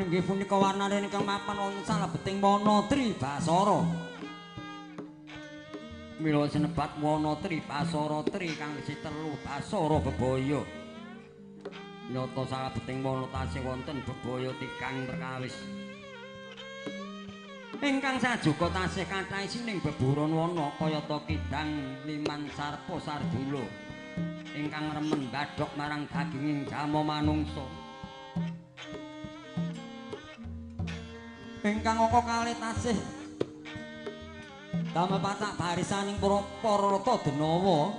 Inggih punika warnane ingkang mapan wonten salebeting wana Tribasara. Mila sinebat wana Tribasara tri kang isi telu basara bebaya. Nyata salebeting wana tasih wonten bebaya tikang perkawis. Ingkang sajuga tasih kathah isining beburon wana kayata kidang liman sarpa sardula. Ingkang remen badhok marang daginging jama manungsa. Ingkang angka kalih tasih damel pacak barisaning para rata denawa.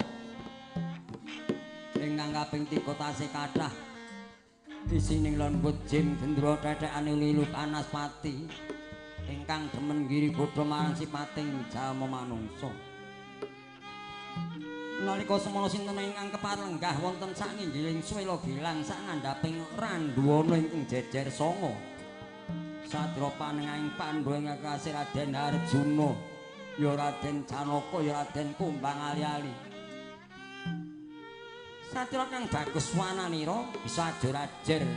Ingkang kaping 3 tasih kathah isining lembut jim gendra tetekane lilu Anaspati. Ingkang demen ngiri bodho marang sipating jama manungsa. Nalika semana sinten ingkang keparenggah wonten sak nginggiling swela gilang sak ngandhaping randhuwana ingkang jejer sanga. Sadra panengahing Pandhawa ingkang kasih Raden Arjuna, ya Raden Janaka, ya Raden Kumbang ali-ali. Satira kang bagus wananira bisa ajer-ajer,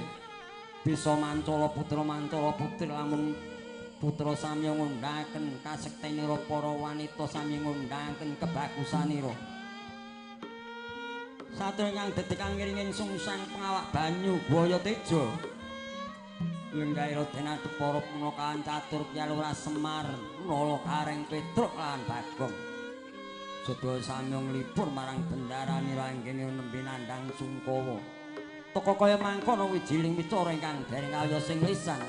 bisa mancala putra lamun putra sami ngundhaken kasektenira para wanita sami ngundhaken kebagusanira. Satira ingkang dadi kang ngiringin sungsang pengawak banyu Buaya Teja. Lenggahé Raden Adepara punakaan catur Kyalura Semar Nala Kareng Petruk lan Bagong sedaya sami nglipur marang bendarani ranggene nembe nandhang Sungkawa teka kaya mangkono wijiling wicara ingkang dereng kaya sing lisan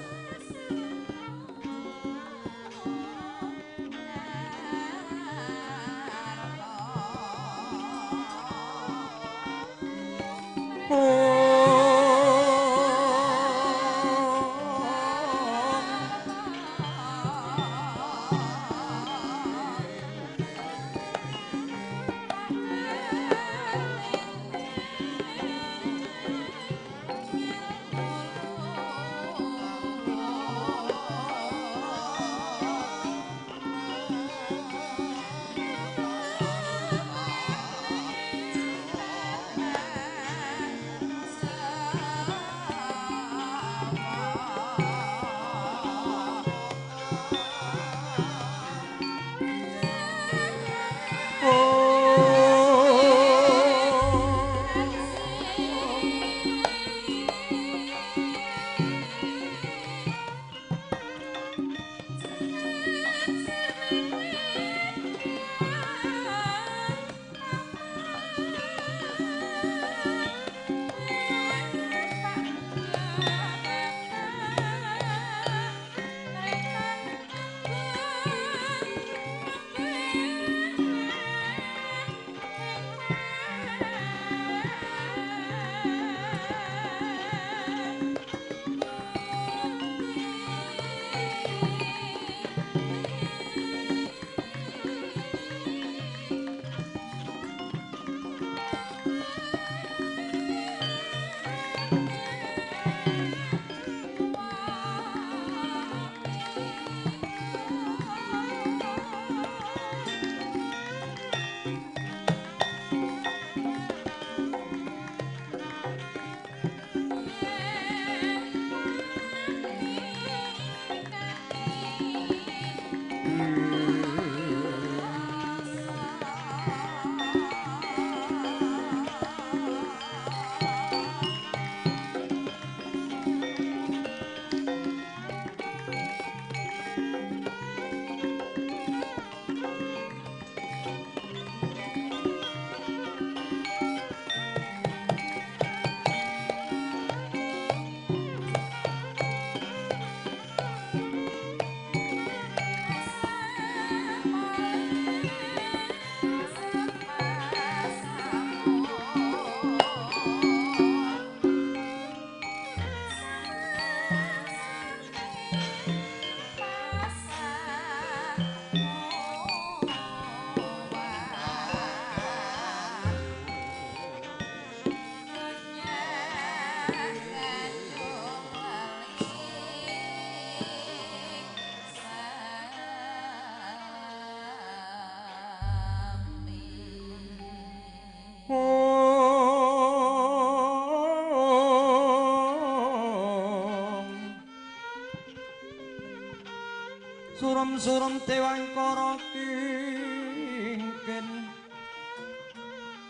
surum-surum dewangkara kingkin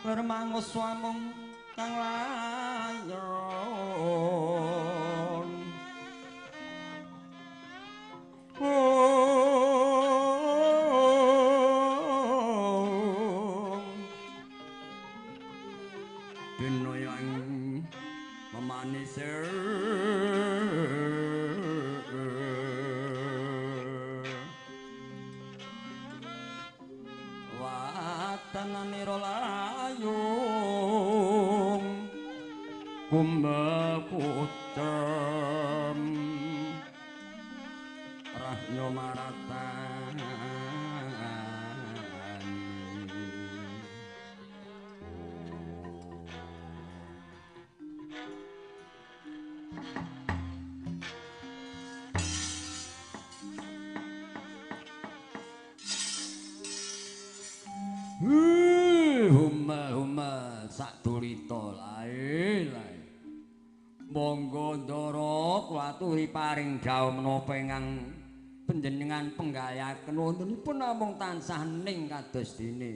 bermangus swamung kang layon dina yang memanisir watananira layung kumbakucem rahnya maratani huma sak dulita lae monggo ndara kula aturi paring dawuh menapa ingkang panjenengan penggayaken wontenipun namung tansah ning kados dene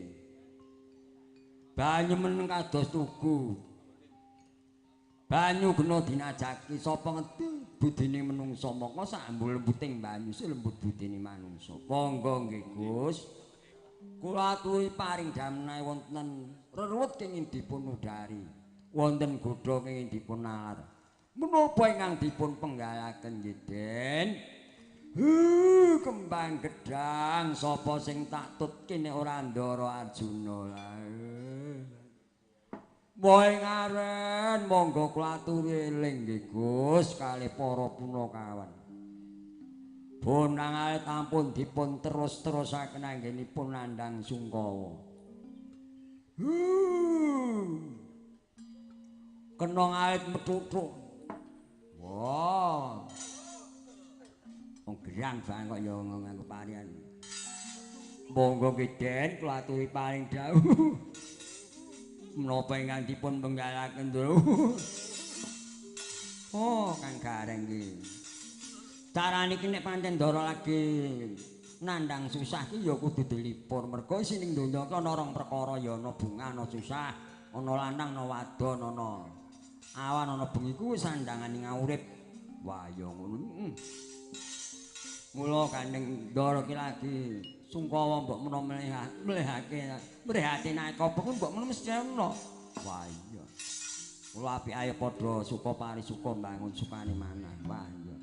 banyu men kados tugu Banyu kena dinajaki sapa ngerti budine menungsa moko sak lembut-lembuting banyu sing lembut budine manungsa. Monggo nggih Gus. Kula aturi paring damai wonten reruwet kenging dipun udari. Wonten godha kenging dipun nalar. Menapa ingkang dipun penggalaken nggih Den? Kembang gedang sapa sing tak tutke nek ora Ndara Arjuna. Woe ngaren monggo kula aturi eling nggih Gus kalih para punakawan. Bonang alit ampun dipun terus-terusaken anggenipun nandhang Sungkawa. Kena alit methuthuk. Wah. Wong gerang banget kok ya nganggo parian. Monggo nggih Den kula aturi paring dawuh. Menapa ingkang dipun penggalaken lho. Oh, Kang Gareng iki. Carane iki nek pancen Ndara lagi nandhang susah ki ya kudu dilipur. Mergo sining donya ki ana rong perkara ya ana bungah, ana susah, ana lanang, ana wadon, ana awan, ana bengi kuwi sandangane ngurip. Wah, ya ngono. Mula Kanjeng Ndara ki lagi Sungkawa mbok menawa mlehake naka apa mbok menawa mesti ana. Wah iya. Kula apik ayo padha suka parisuka mbangun sukane manah. Wah iya.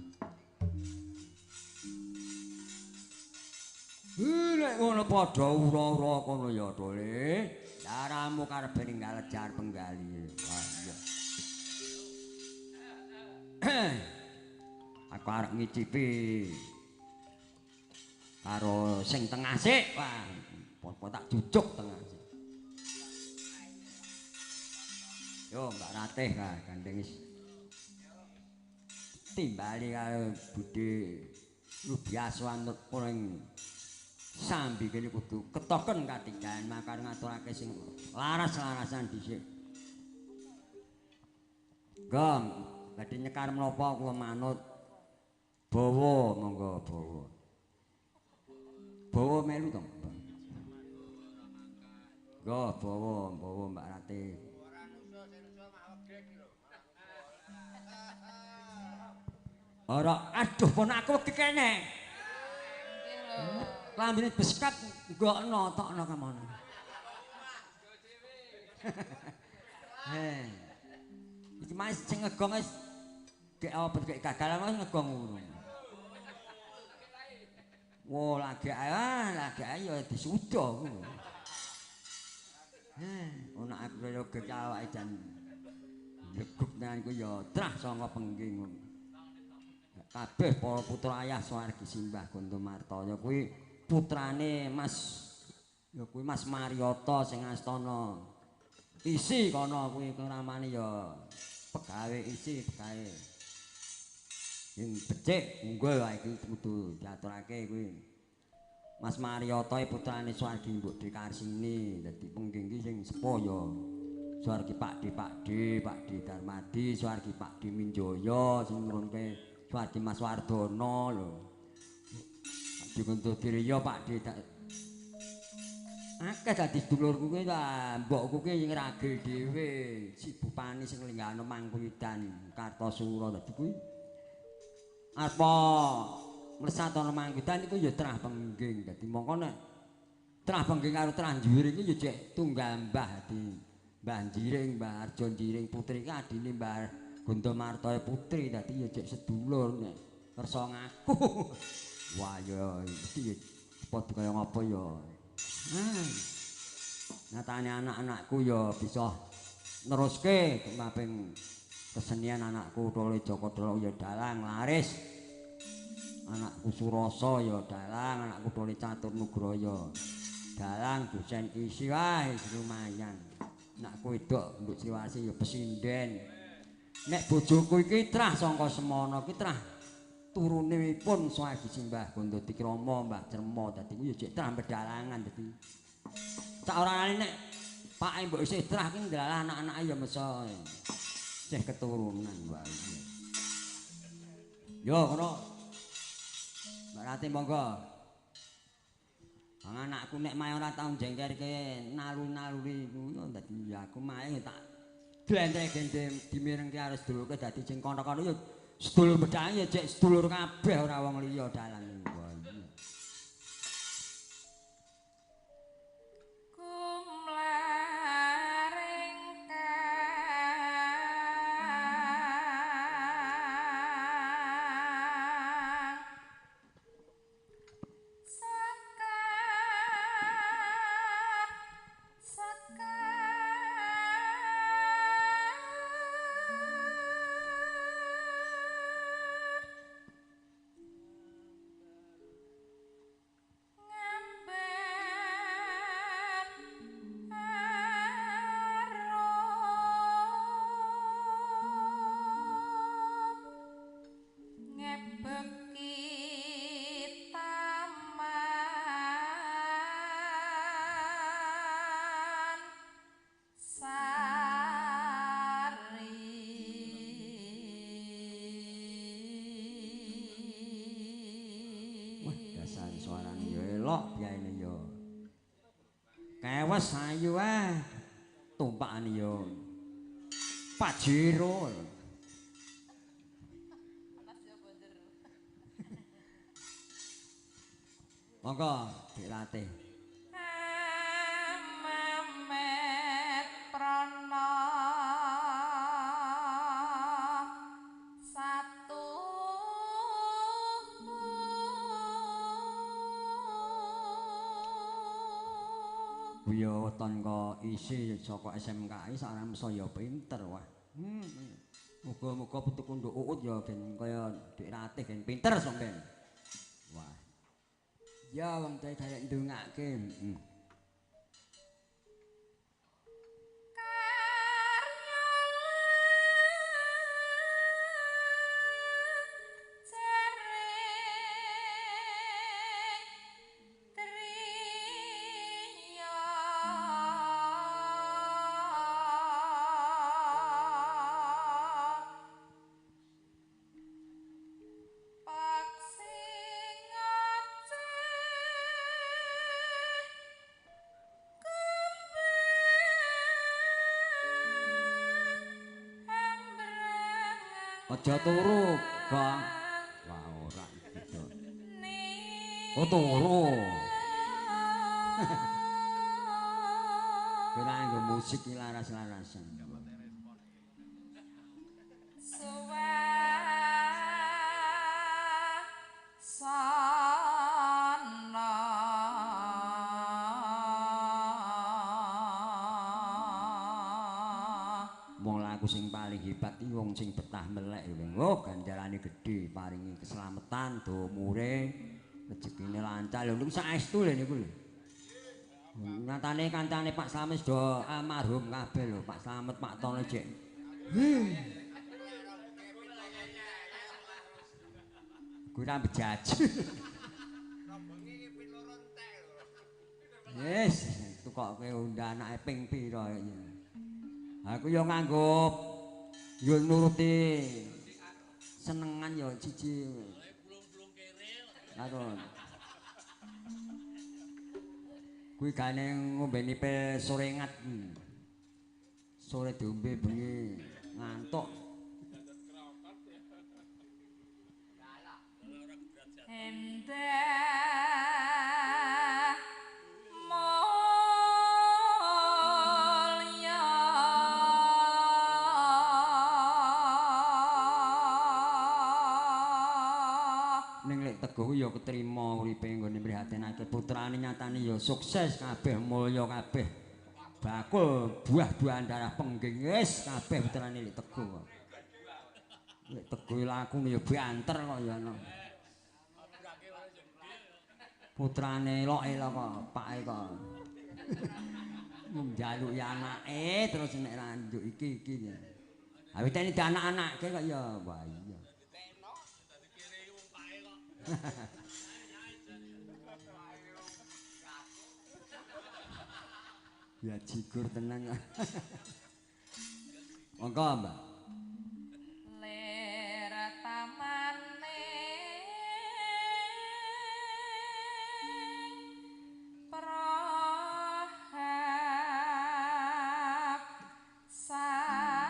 Nek ngono padha ura-ura kono ya Dole. Daramu karepe ninggal jar penggali. Wah iya. Aku arep ngicipi karo sing tengah sik. Wah, apa tak jujuk tengah sik. Yo Mbak Ratih kah gandeng wis timbali karo budhe lu biasa anut ning sambi kene kudu ketoken katigan makar ngaturake sing laras-larasan dhisik. Gong, badhe nyekar menapa kula manut bawa monggo bawa. Bawa melu to. Go bawa Mbak Ratih. Ora aduh ponakku wedi kene. Lambene beskat nggokno tokno kamono. Iki mas sing ngegong wis gek apa gek gagalan wis ngegong ngono. Wo lagi ayo disuda ku. Ana aku kaya gek awake jan leguk nang ku ya trah sanga pengging ngono. Kabeh para putra ayah Swargi Simbah Gondomartaya kuwi putrane Mas ya kuwi Mas Maryata sing astana isi kono kuwi keramane ya pegawe isi pegawe sing becik unggul wae iki kudu diaturake kuwi Mas Maryata putrane Swargi Mbok Dekarsini dadi pengging iki sing sepo ya Swargi Pakde Darmadi Swargi Pakde Minjaya sing nurunke Swargi Mas Wardono lho. Pakde Kuntudirya Pakde akeh dadi sedulurku kuwi ta, mbokku ki ngragil dhewe, si Bupani sing linggahno Mangkuwidan Kartosura dadi kuwi. Apa mlesatono Mangkuwidan iku ya trah pengging. Dadi mongko nek trah pengging karo trah njiwir iki ya jek tunggal mbah dadi Mbah Jiring, Mbah Arjo Jiring putri ki adine Mbah Gondomartaya putri dadi ya jek sedulur nek kersa ngaku. Wah ya iki ya padha kaya ngapa ya. Nyatane anak-anakku ya bisa neruske kemaping kesenian anakku Tole Joko Dolo ya dalang laris. Anakku Surasa ya dalang, anakku Tole Catur Nugroho dalang, dosen isi wae lumayan. Anakku wedok Nduk Siwasi ya pesinden. Nek bojoku iki trah sangka semono iki trah turunipun Swargi Simbah Gondodikrama Mbah Cerma dadi ku ya jek trah pedalangan dadi sak orane nek pake mbok isih trah ki ndalah anak-anake ya mesa isih keturunan wae. Yo ngono. Mbak Rati monggo. Wong anakku nek mae ora tau jengkerke nalu-naluri ku dadi ya aku mae tak Dlendrek-gendhe dimirengke karo sedulurke dadi sing kono-kono ya sedulur bedhang ya cek sedulur kabeh ora wong liya dalan. Wah iya. Suarane ya elok biyaine ya. Kewes ayu tumpakane ya Pajero. Monggo dilatih. Mamet prana satu Buya weton kok isi saka SMKI sareng saya pinter wah. Muga-muga putuku nduk uut ya gen kaya Dik Ratih gen pinter sampean. Wah. Ya wong teh kaya ndongake. Aja turu, Bang. Wah, ora gitu. Oh, turu. Kira nggo musik iki laras-larasan. Wong laku sing paling hebat iki wong sing betah melek ya. Oh, ganjarane gedhe, paringi keselamatan, do umure, rezekine lancar. Lho niku saestu lho niku lho. Nyatane kancane Pak Slamet do almarhum kabeh lho, Pak Slamet, Pak Tono cek. Kuwi ra bejaj. Yes, tukoke undang anake ping pira ya. Aku ya nganggo yo nuruti senengan ya siji. Aduh. Kuwi gane ngombeni pil sorengat. Sore diombe bengi ngantuk. Endah Teguh ya ketrima uripe nggone prihatinake putrane nyatane ya sukses kabeh mulya kabeh bakul buah-buahan darah pengging wis kabeh putrane Lek Teguh. Lek Teguh lakune ya banter kok ya ana. Putrane Loke lho kok pake kok. Njaluki anake terus nek ra njuk iki. Awitene di anak-anake kok ya wah iya. Ya jigur tenang. Monggo, Mbak. ler tamane prahap sa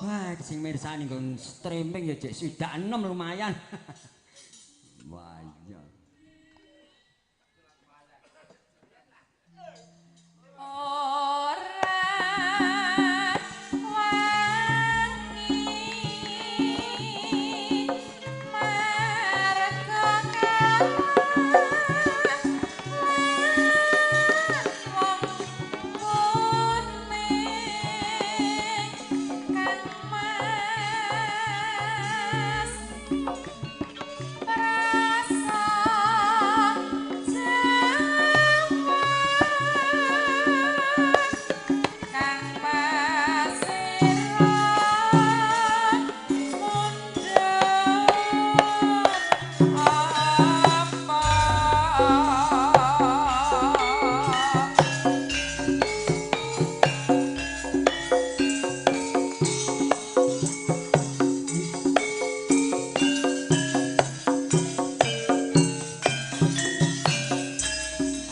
Wah, sing mirsani nggon streaming ya jek 6 lumayan. Wah, iya.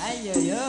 Ayo yo.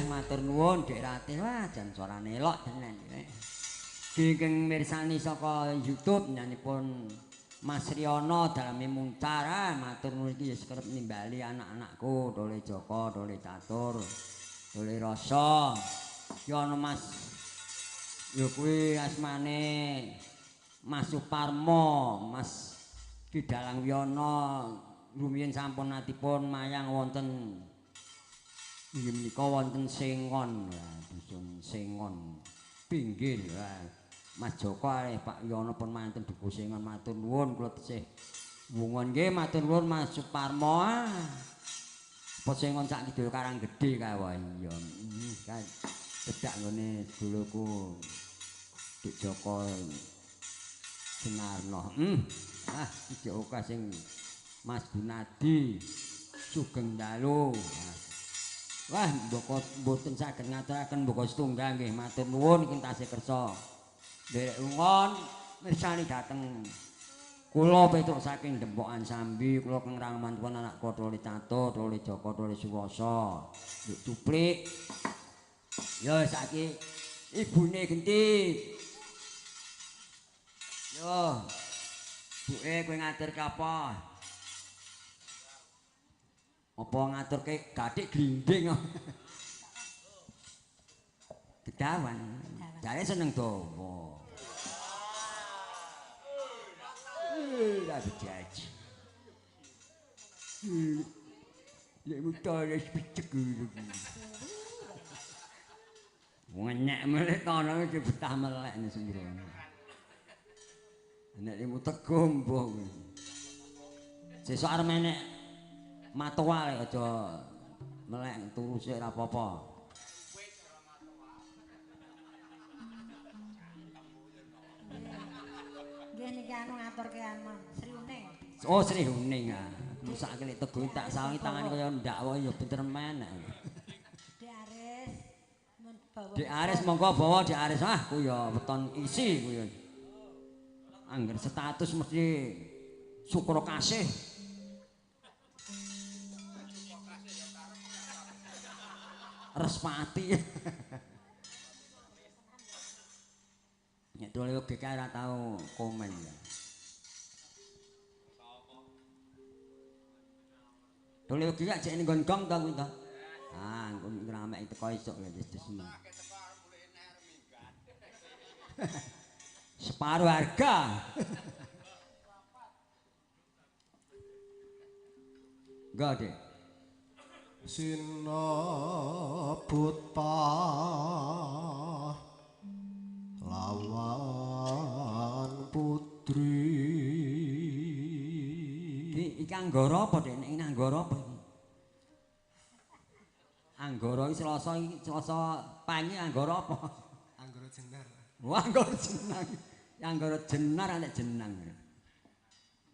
Matur nuwun Dek Ratih, wah jan suarane elok tenan. Kenging mirsani saka YouTube nyanipun Mas Riono daleme muncar, matur nuwun iki ya kerep nimbali anak-anakku, Dole Joko, Dole Catur, Dole Rasa. Ki ana Mas ya kuwi asmane Mas Suparmo, Mas Kidalang Wiyono rumiyin sampun natipun mayang wonten inggih menika wonten Sengon, dusun Sengon pinggir. Mas Joko Pak Yono pun manten duku Sengon, matur nuwun kula tesih wungun nggih, matur nuwun Mas Suparmo. Posengon sak kidul Karang Gedhe kae wae iya. Kan cedak nggone sedulurku Dik Joko Sunarno. Iki oka sing Mas Gunadi sugeng dalu. Wah, mboko mboten saged ngaturaken mboko setunggal nggih matur nuwun iki tasih kersa. Derek ungon mirsani dateng kula Petruk saking Dempokan Sambi, kula keng Rangmantuan anak Kotroli Catur, Troli Joko, Troli Suwoso, Nduk Cuplik. Ya saiki ibune Genti. Yo. Buke kowe ngaturke apa? Apa ngaturke gathik glinding? Gedawan. Jare seneng dawa. Lah bejaji. Lek mutare picek ngono. Ngenyek melek kono iki betah melek sembrono. Nek limu tegung mbuh. Sesuk arep menek matoa lek aja melek turu sik ora apa-apa. Nggih niki anu ngaturke anu Sri Uning. Oh Sri Uning ah. Mesake lek tegung tak sawangi tangan kaya ndak wae ya bener menek. Dik Aris mun bawa. Dik Aris monggo bawa Dik Aris ku ya weton isi ku ya. Angger status mesti syukur kasih. Respati. Nek dole GK ora tau komen ya. Dole GK jek ning gong to kuwi to. Engko ngramek teko esuk ya wis seneng. Separuh harga. Enggak, Dek. Sinebut lawan putri. Iki anggara apa, Dek? Nek ini anggara apa iki? Anggara iki Selasa Panyi anggara apa? Anggara Jenar. Wah, anggara jenang. Anggara Jenar anek jenang.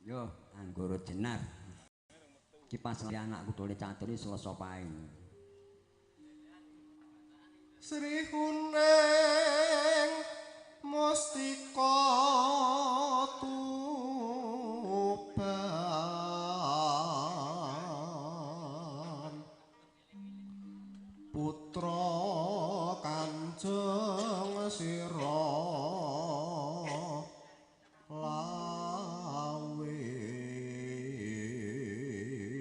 Yo, anggara Jenar. Iki pas anakku dole catur iki Selasa Panyi. Sri Uning mustika tuban putra Kanjeng Sira lawe.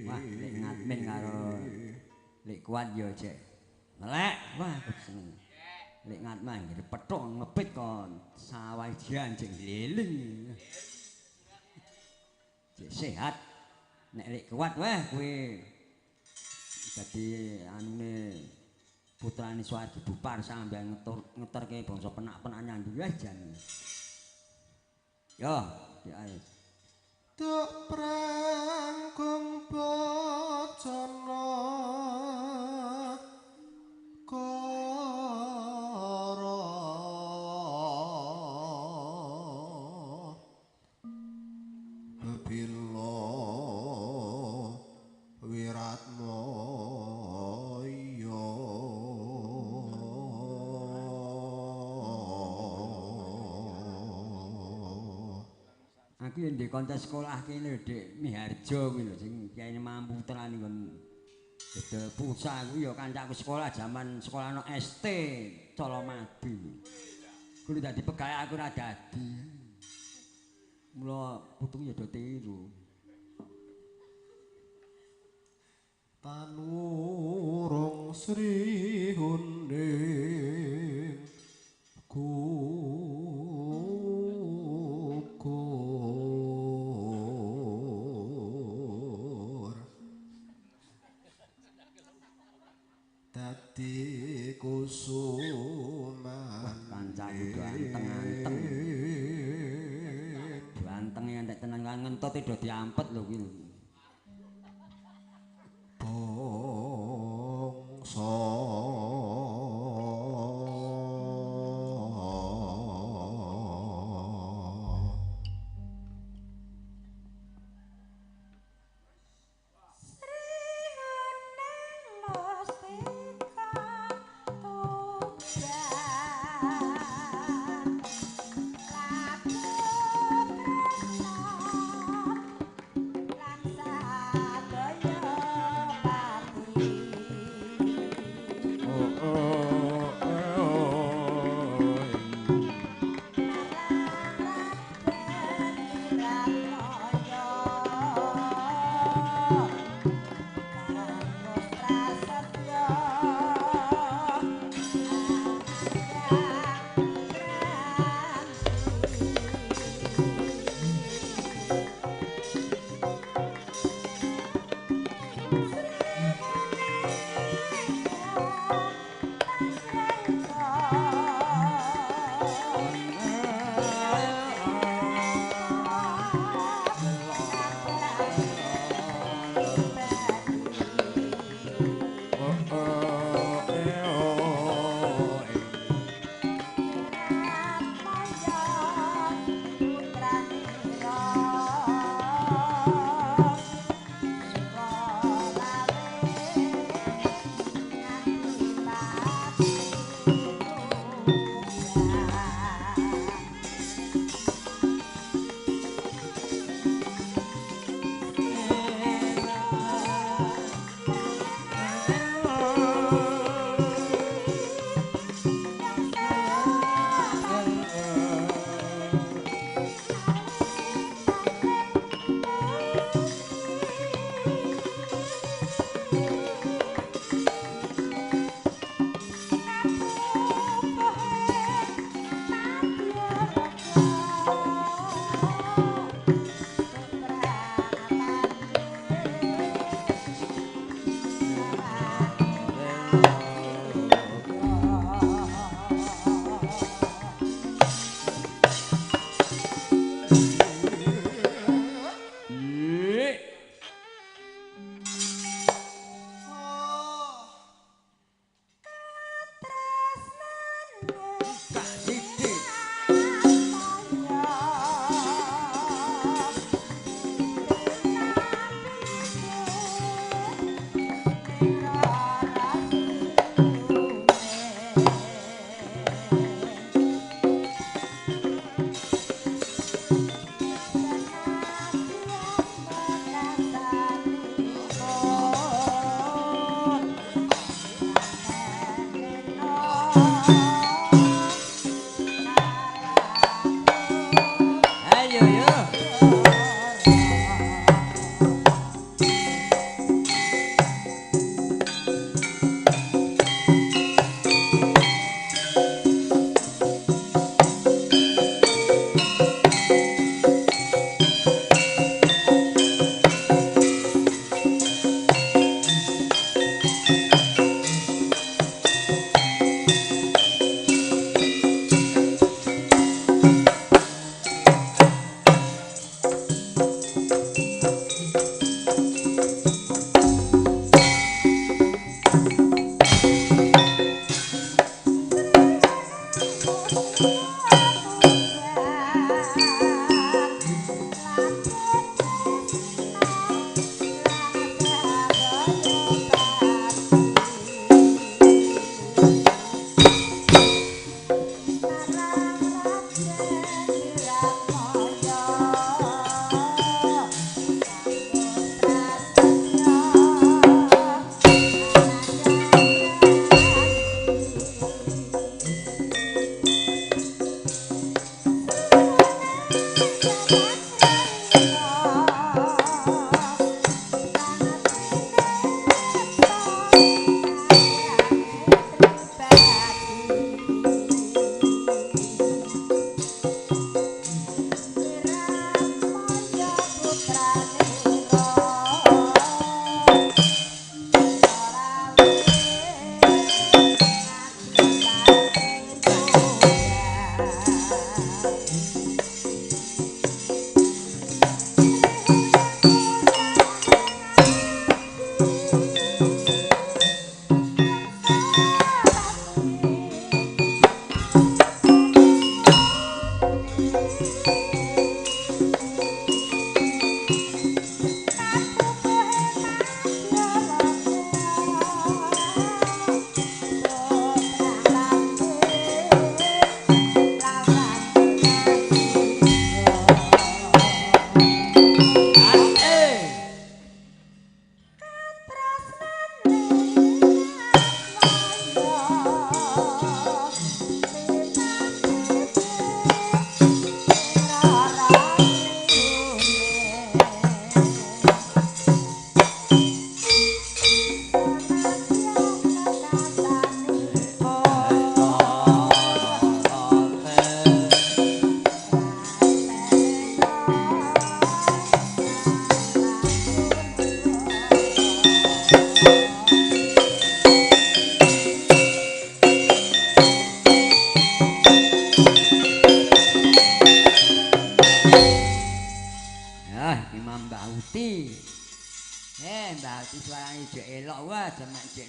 Wah, lek ngadmin karo lek kuat yo cek. Melek, wah seneng. Lek ngatman ngene pethuk ngebit kon sawajian jeng liling. Cek sehat. Nek lek kuat wah kowe dadi anune putrane Suwardi Bupar sampe ngeterke bangsa penak-penak nyandhi jan. Yo, ya ae. Duk prangkung bacana kara bila Wiratmaya. Aku yang di kontes sekolah kene Dik Miharjo kuwi lho sing kiyaine mampu terani kon gedhe pulsa kuwi ya kancaku sekolah zaman sekolahno ST Colomadu. Kuwi dadi pegawai aku ora dadi. Mula putung ya do tiru. Tanurung Sri Uning gugur dadi kusuman. Kancaku ganteng-ganteng. Ganteng ya nek tenan kan ngentot do diampet lho kuwi.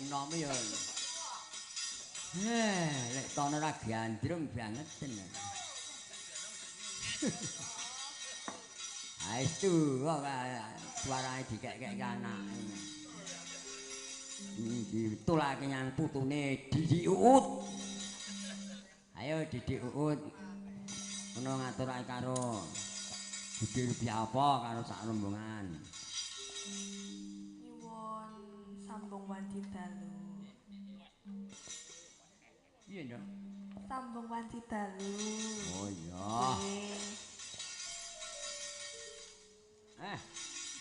enom ya. Lek tono ra gandrung banget tenan. Aestu kok suarane dikek-kek anake. Ditulake nyang putune Didi Uut. Ayo Didi Uut. Ono ngaturake karo Budi Rupiapa karo sak rombongan. Nyuwun sambung wanci dalu. Piye, Nduk? Sambung wanci dalu. Oh iya.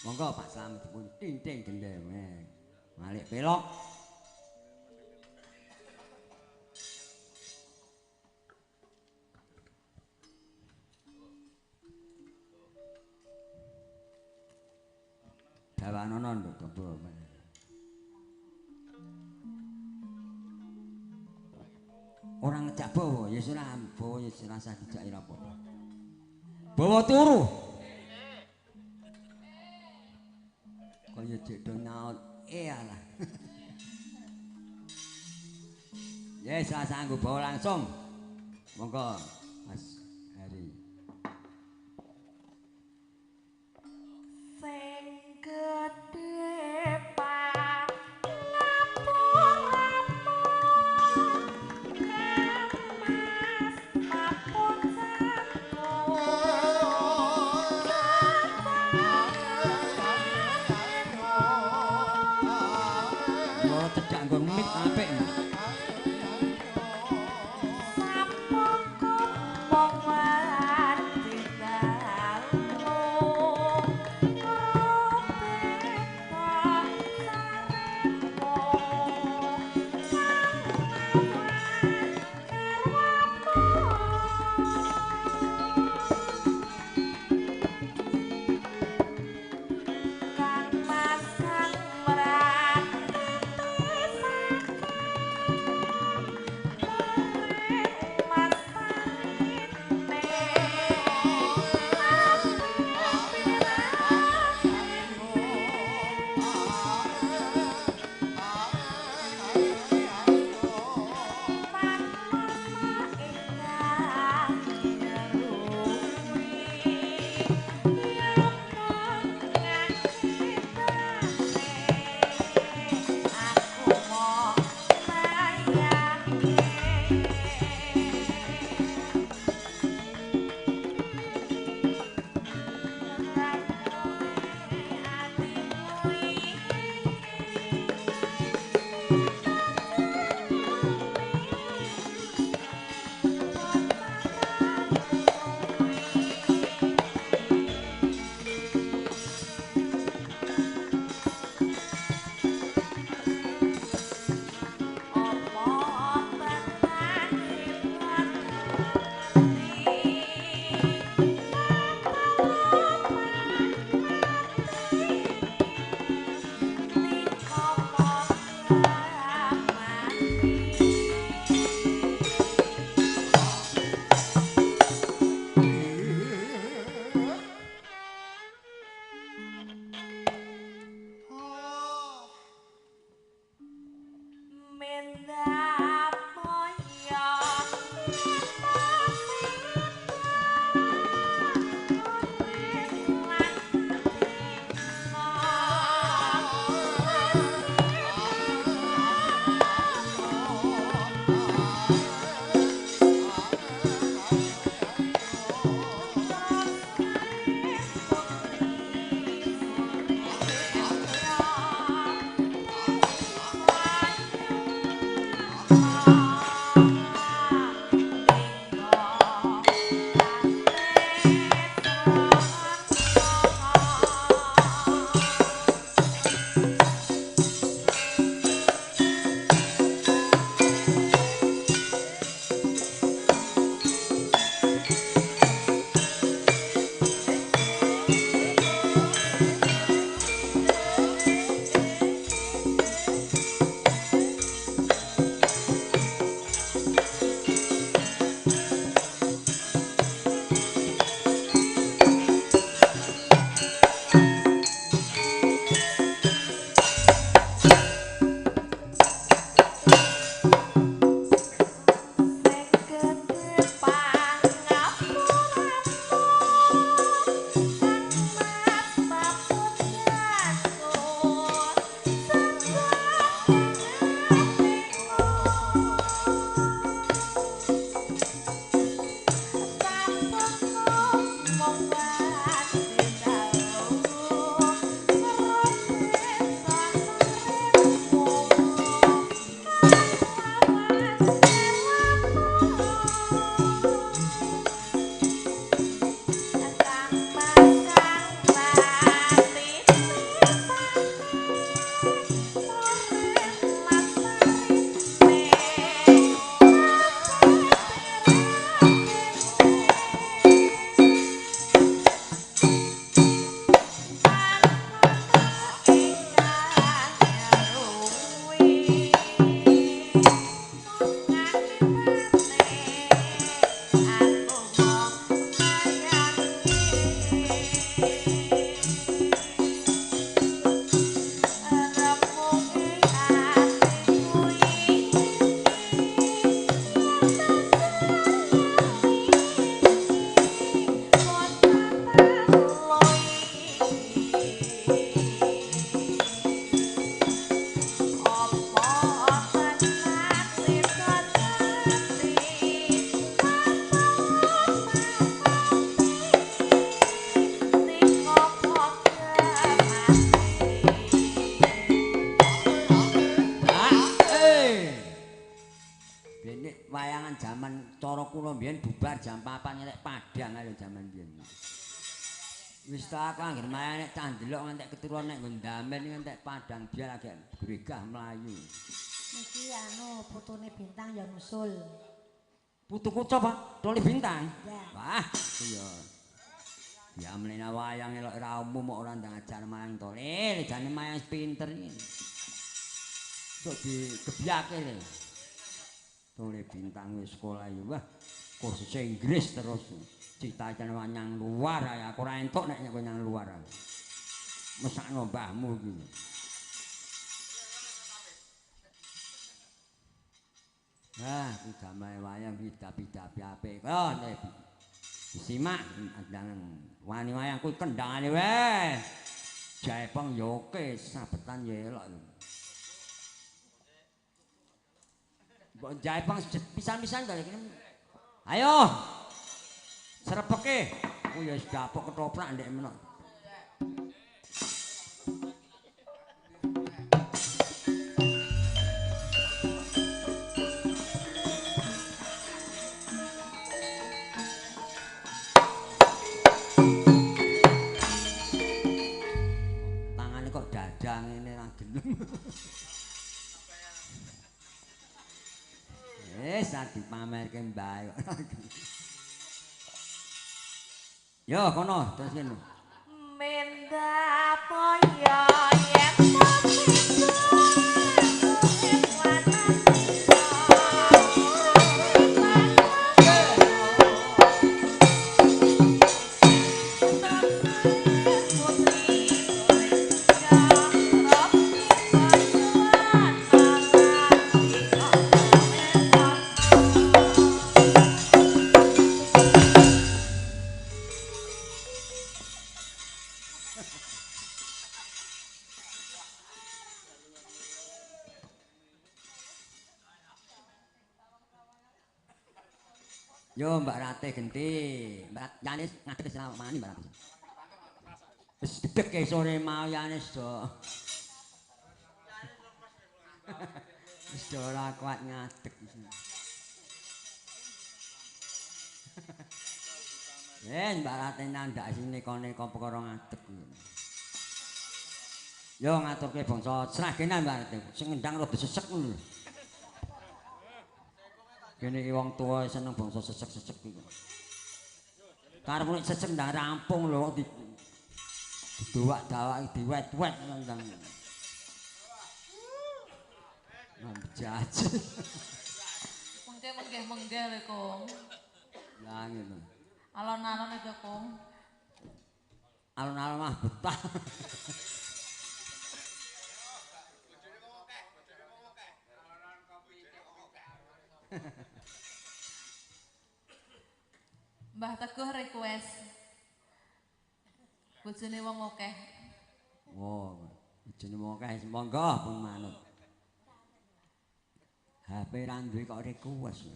Monggo Pak Slamet dipun tinting gendeme. Malik pelok. Dawanono nduk tobo. Orang ngejak bawa, ya sudah bawa ya rasa dijak ira apa-apa. Bawa turu. Kaya jek do nyaut alah. Ya salah sanggup bawa langsung. Monggo Mas Hari. Sing gedhe cedak nggon mik apik. Biyen wayangan jaman cara kula biyen bubar jam 4 ngelek Padang ae jaman biyen. Wis tak anggere main nek cah ndelok ngantek keturunan nek nggon ndamen ngantek Padang biar agak gregah mlayu. Niki anu putune Bintang ya nusul. Putuku coba Doli Bintang. Ya. Wah, iya. Ya mlene wayang elok ora umum kok ora ndang ajar mayang to. Jane mayang pinter iki. Sok digebyake le. Doli Bintang wis sekolah ya wah. Kursus Inggris terus cita-citane wanyang luar ya aku ora entuk nek nyang luar. Mesakno mbahmu iki. Ah, damai wayang bida-bida apik. Oh, nek disimak andangan wani wayang kuwi kendangane wae. Jaipong ya oke, sabetan ya elok. Mbok jaipong pisan-pisan to iki. Ayo. Srepeke. Ku ya wis dapuk ketoprak ndek menok. Ngene ra gelem. Wis dipamerke mbae kok. Yo kono terus kene. Menda poyo yen Yo Mbak Ratih genti. Mbak Yanis ngadeg selama mani Mbak Ratih. Wis gedeg sore mau Yanis do. Wis ora kuat ngadeg. Mbak Ratih nandak sini neko perkara ngadeg. Yo ngaturke bangsa Sragenan Mbak Ratih. Sing ngendang rada sesek ngono. Kene iki wong tuwa seneng bangsa sesek-sesek iki. Karep nek sesek ndang rampung lho kok didowak-dawak diwet-wet nang. Jaji. Menggeh le Kong. Lah ngono. Alon-alon aja Kong. Alon-alon mah betah. Mbah Teguh request. Bojone wong akeh. Oh, bojone wong akeh monggo pun manut. HP ra duwe kok request.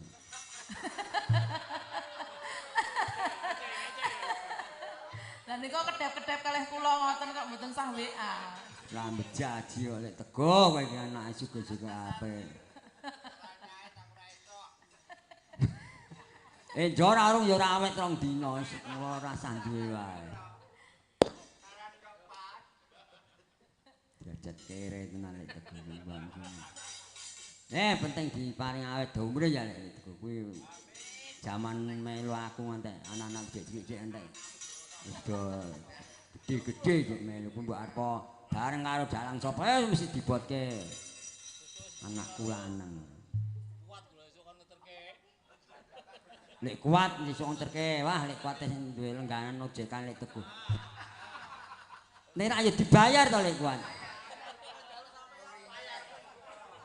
Lah nika kedep-kedep kalih kula ngoten kok mboten sah WA. Lah bejaji kok lek Teguh kowe iki anake juga apik. Njor arung ya ora awet 2 dina, ora rasah duwe wae. Derajat kere tenan lek Teguh bangku. Penting diparing awet umure ya lek Teguh kuwi. Jaman melu aku ngantek anak-anak cilik-cilik entek. Wis do gede-gede cek melu ku mbok arep bareng karo dalang sapa mesti dibotke. Anakku lanang. Lek kuat iso ngerke, wah lek kuat sing duwe lengganan ojekan lek Teguh. Nek ra ya dibayar to lek kuat.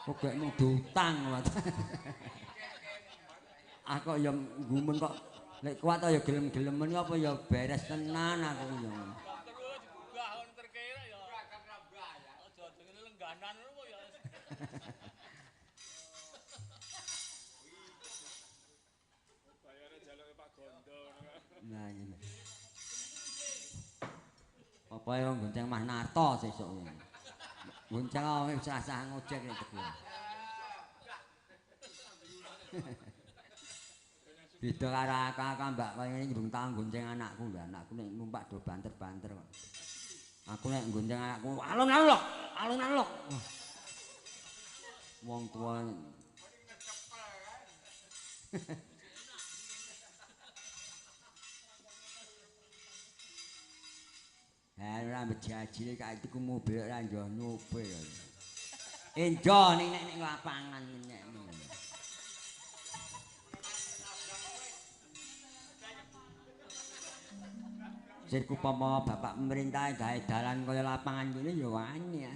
Kok gak mung diutang kuat. Aku ya gumun kok lek kuat ya gelem-gelemen apa ya beres tenan aku ya. Nah ini. Apa yang gonceng Mas Narto sesuk ini. Gonceng wis rasah ngojek nek Teguh. Beda karo kakak Mbak kaya ngene durung tau gonceng anakku lho, anakku nek numpak do banter-banter kok. Aku nek gonceng anakku alun-alun lho. Wong tuwa ora mbejajine kae tuku mobil ora njo nyoba ya. Enjo ning lapangan nek. Sir upama bapak pemerintah gawe dalan kaya lapangan ngene ya wani ya.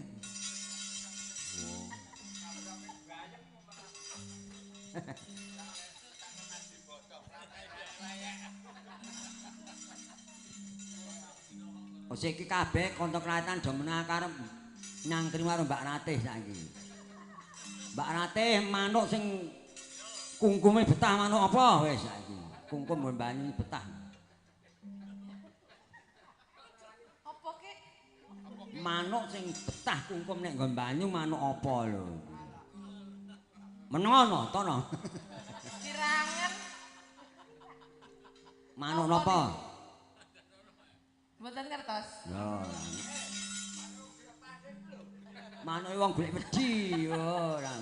Saiki kabeh kanca kelaitan do meneng karep nyangkring karo Mbak Ratih saiki. Mbak Ratih manuk sing kungkume betah manuk apa wis saiki. Kungkum banyu betah. Manuk sing betah kungkum nek nggon banyu manuk apa lho. Menono to no. Kirangen. Manuk napa? Mboten ngertos. Yo. Manuk wong golek wedi ora.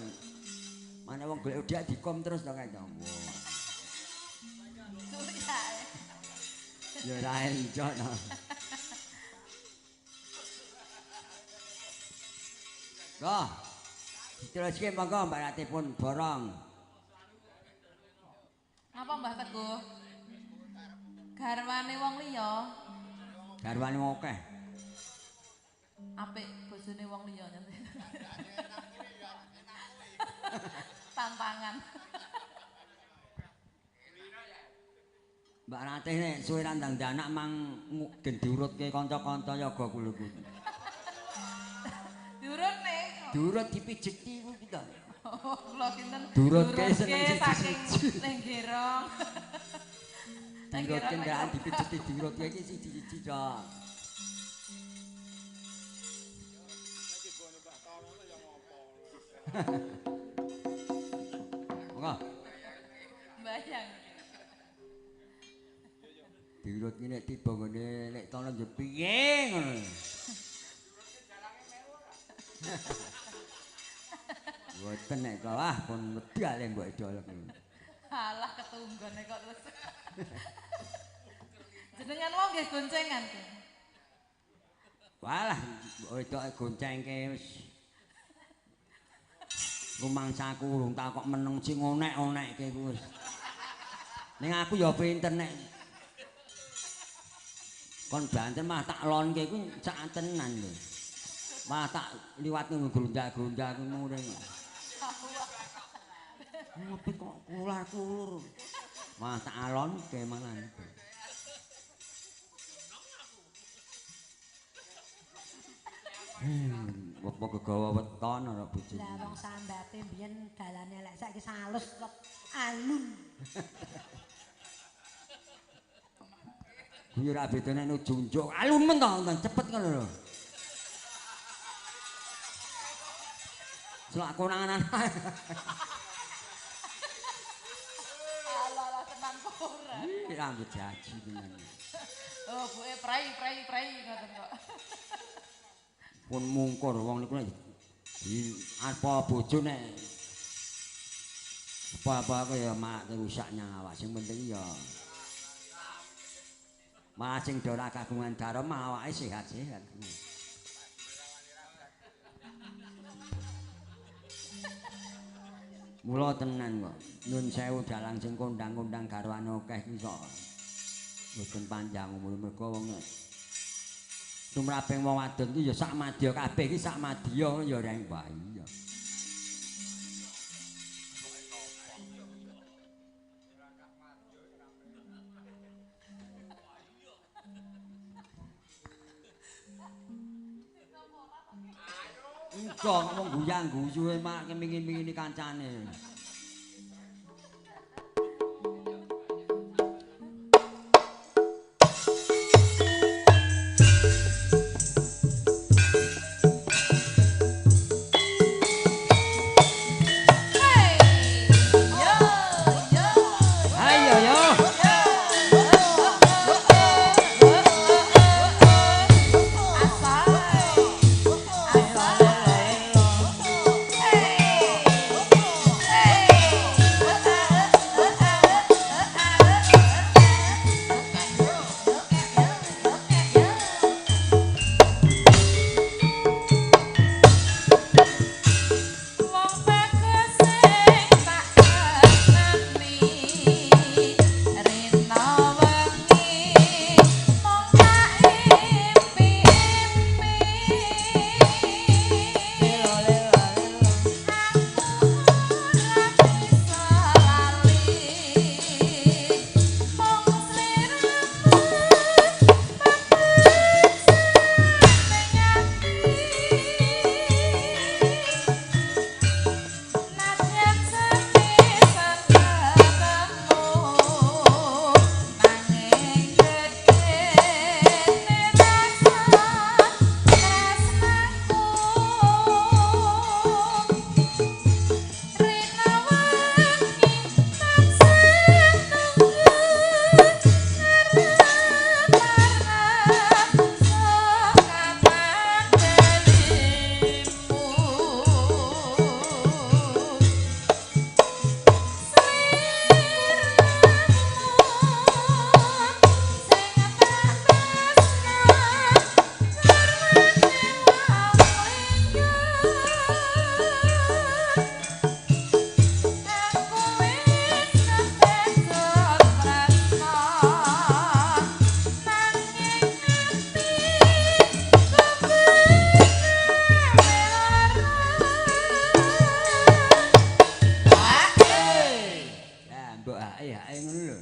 Manuk wong golek wedi dikom terus to kae to. Ya ra enjok no. Loh, diteruske monggo Mbak Ratih pun borong. Napa Mbah Teguh? Garwane wong liya. Garwane akeh. Apik bojone wong liya nyantai. Tantangan. Mbak Ratih nek suwe ra ndang anak mang gen diurutke kanca-kanca yoga kuluku. Durut dipijeti ku kita. Oh, kula kinten. Durutke seneng saking Tenggerong. Durut kendaraan dipijeti durut iki siji-siji tok. Monggo. Bayang. Durut iki nek tiba ngene nek tono yo piye ngono. Boten nek kawah pun medal mbok idolek. Alah ketunggone kok terus. Jenengan wong nggih goncengan. Walah wedoke goncengke wis. Rumangsaku urung tak kok meneng sing onek-onekke ku wis. Ning aku ya pinter nek kon banten mah tak lonke ku sak tenan lho. Mah tak liwat ngrundak-grundak ngono. Ngopi kok kular-kulur. Mah tak alon ke malan. Apa kegawa weton ora bojone. Lah wong sambate mbiyen dalane elek saiki salus kok alun. Kuwi ora bedane nek junjuk alun men to cepet ngono lho. Selak konangan. Alah tenan ora. Iki rambut jaji tenan. Oh, buke prai ngoten kok. Pun mungkur wong niku nek di apa bojo nek apa-apa ya mak rusak nyawa sing penting ya malah sing ora kagungan darah mah awake sehat-sehat. Mula tenan kok. Nun sewu dalang sing kondang-kondang garwane akeh iki kok. Mboten panjang umur mergo wong tumraping wong wadon iki ya sak madya kabeh iki sak madya ya reng bayi ya. Engko ngomong guyang-guyu mak kemingin-mingini kancane. Hey! Yo! ehake ngono lho.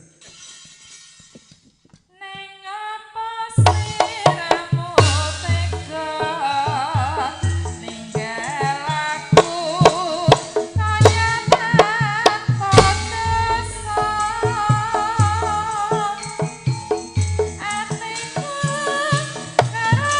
Ning apa sliramu tega ninggal aku kaya tanpa dosa atiku karo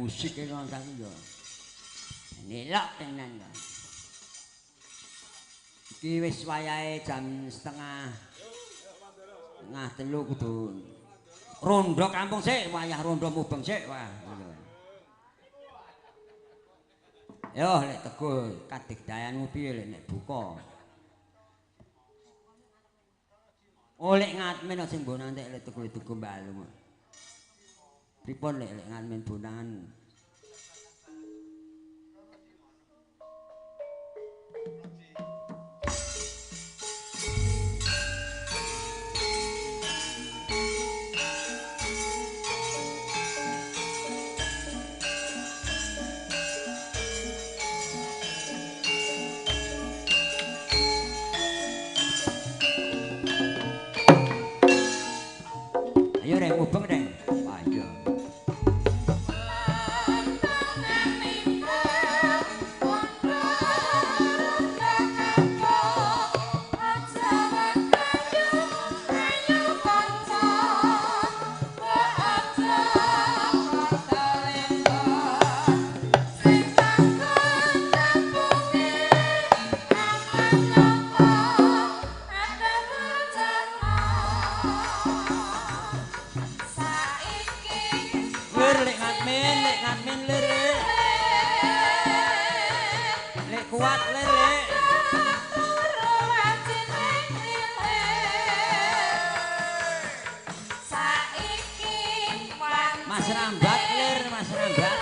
musik iki kon saiki yo. Nelok tenan kok. Iki wis wayahe jam setengah telu kudu rondo kampung sik, wayah rondo mubeng sik, wah. Yo lek teguh kadigdayanmu piye lek nek buka? Oh lek ngatmen sing mbok nanti lek tuku mbalu. Pripun lek ngatmen bonangan? Ayo rek mubeng rek. Ayo. Kuat lele Mas Rambat lir Mas Rambat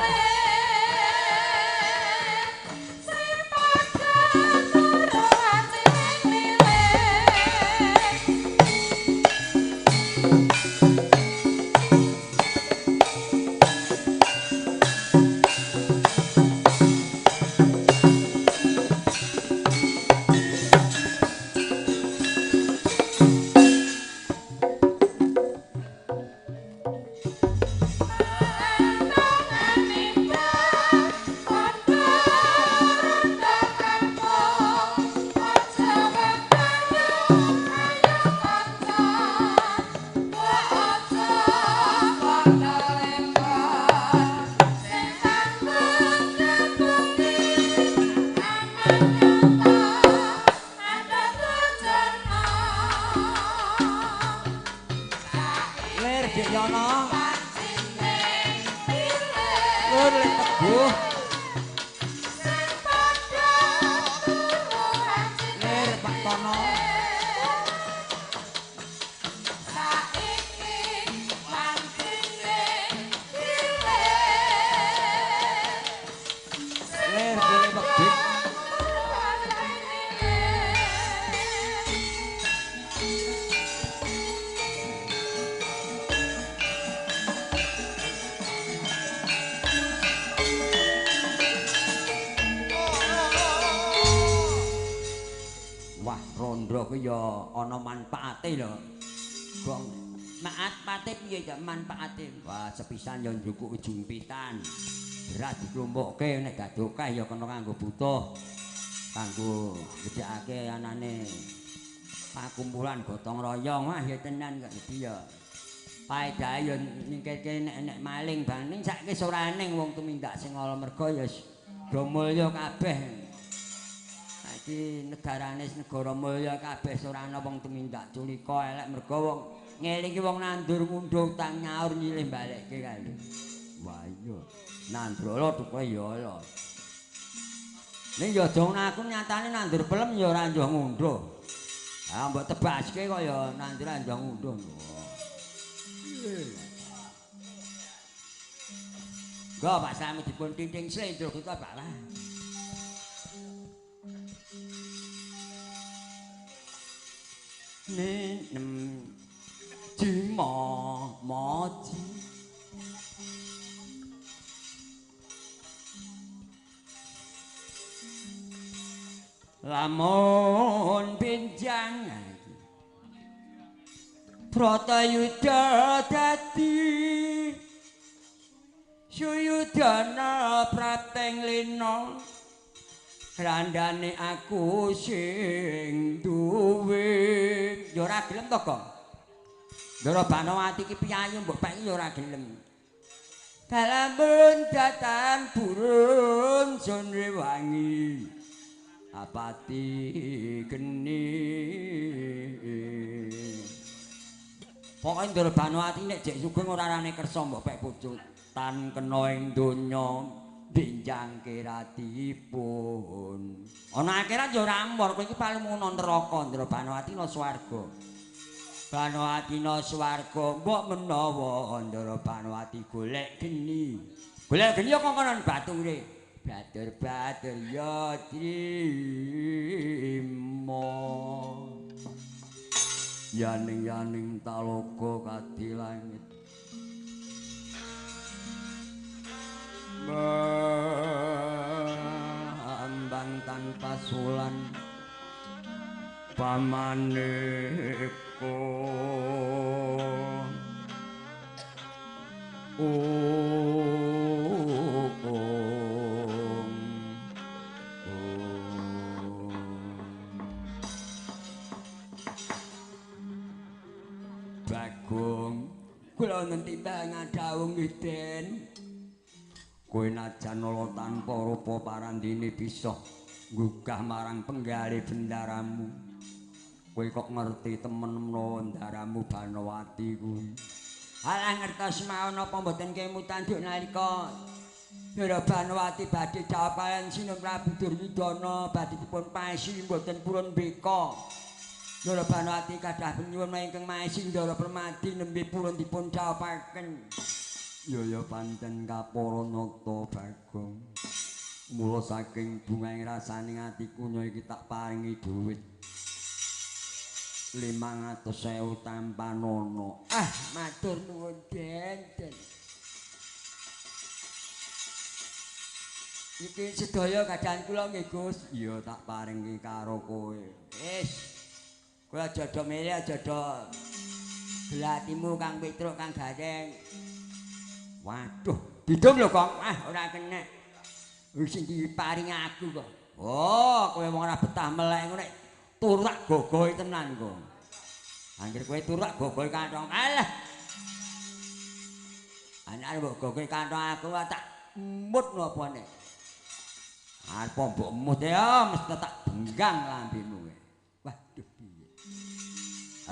lir kene pedik. Wah, rondo ku ya ana manfaate lho. Gong manfaate piye ya manfaate? Wah, sepisan ya njukuk jumpitan. Berat diklumpukke nek gak dokeh ya kena kanggo butuh. Kanggo gedhekake anane pakumpulan gotong royong. Wah, ya tenan kok iki ya. Paedahe ya nyingkirke nek maling baning saiki ora ning wong tumindak sing ala merga ya do mulya kabeh. Iki negarane negara mulya kabeh ora ana wong tumindak culika elek mergo wong ngelingi wong nandur ngundhuh utang nyaur nyilih balekke kali. Wah iya. Nandur tuku ya ala. Ning ya dong aku nyatane nandur pelem ya ora njoh ngundhuh. Ah mbok tebaske kok ya nandur njoh ngundhuh. Go Pak Sami dipun tinting slendro gitu Pak lah. Nem ji mo ji lamun pinjang Bratayuda dadi Suyudana prateng lina randane aku sing duwe ya ora gelem to Gong. Ndara Banowati iki piyayu mbok pek ya ora gelem. Dalamun datan burung sunre wangi apati geni. Pokoke Ndara Banowati nek jek sugeng ora arane kersa mbok pek pucuk tan kena ing donya benjang kiratipun. Ana akhirat ya ora amor, kowe iki paling ngono neraka, Ndara Banowati no swarga. Banowati no swarga, mbok menawa Ndara Banowati golek geni. Golek geni kok konon bature. Batur-batur ya trimo. Yaning-yaning talaga kadi langit. Ambang tanpa sulan pamaneko Bagong kula nentimbang dawuh ngiden kowe najan ala tanpa rupa parandene bisa nggugah marang penggalih bendaramu. Kowe kok ngerti temen menawa ndaramu Banowati kuwi. Alah ngertos mawon apa mboten kemutan nduk nalika Ndara Banowati badhe jawab kaliyan Sinun Prabu Duryudana badhe dipun paesi mboten purun beka. Ndara Banowati kadah nyuwun ingkang maesi Ndara Permadi nembe purun dipun jawabaken. Ya pancen kapara nata Bagong. Mula saking bungahing rasaning atiku nya iki tak paringi dhuwit 500.000 tanpa nono. Ah, matur nuwun Den. Iki sedaya kadang kula nggih Gus. Iya tak paringi karo kowe. Wis. Kowe aja do milih aja do gelatimu Kang Petruk Kang Gayeng. Waduh, didum lho Kong. Ah, ora kena. Wis sing diparingi aku kok. Oh, kowe wong ora betah melek ngono nek turu tak gogohi tenan kok. Anggere kowe turu tak gogohi kantong. Alah. Anak mbok gogohi kantong aku tak emut napa nek. Apa mbok emut ya mesti tak benggang lambemu kowe. Waduh piye.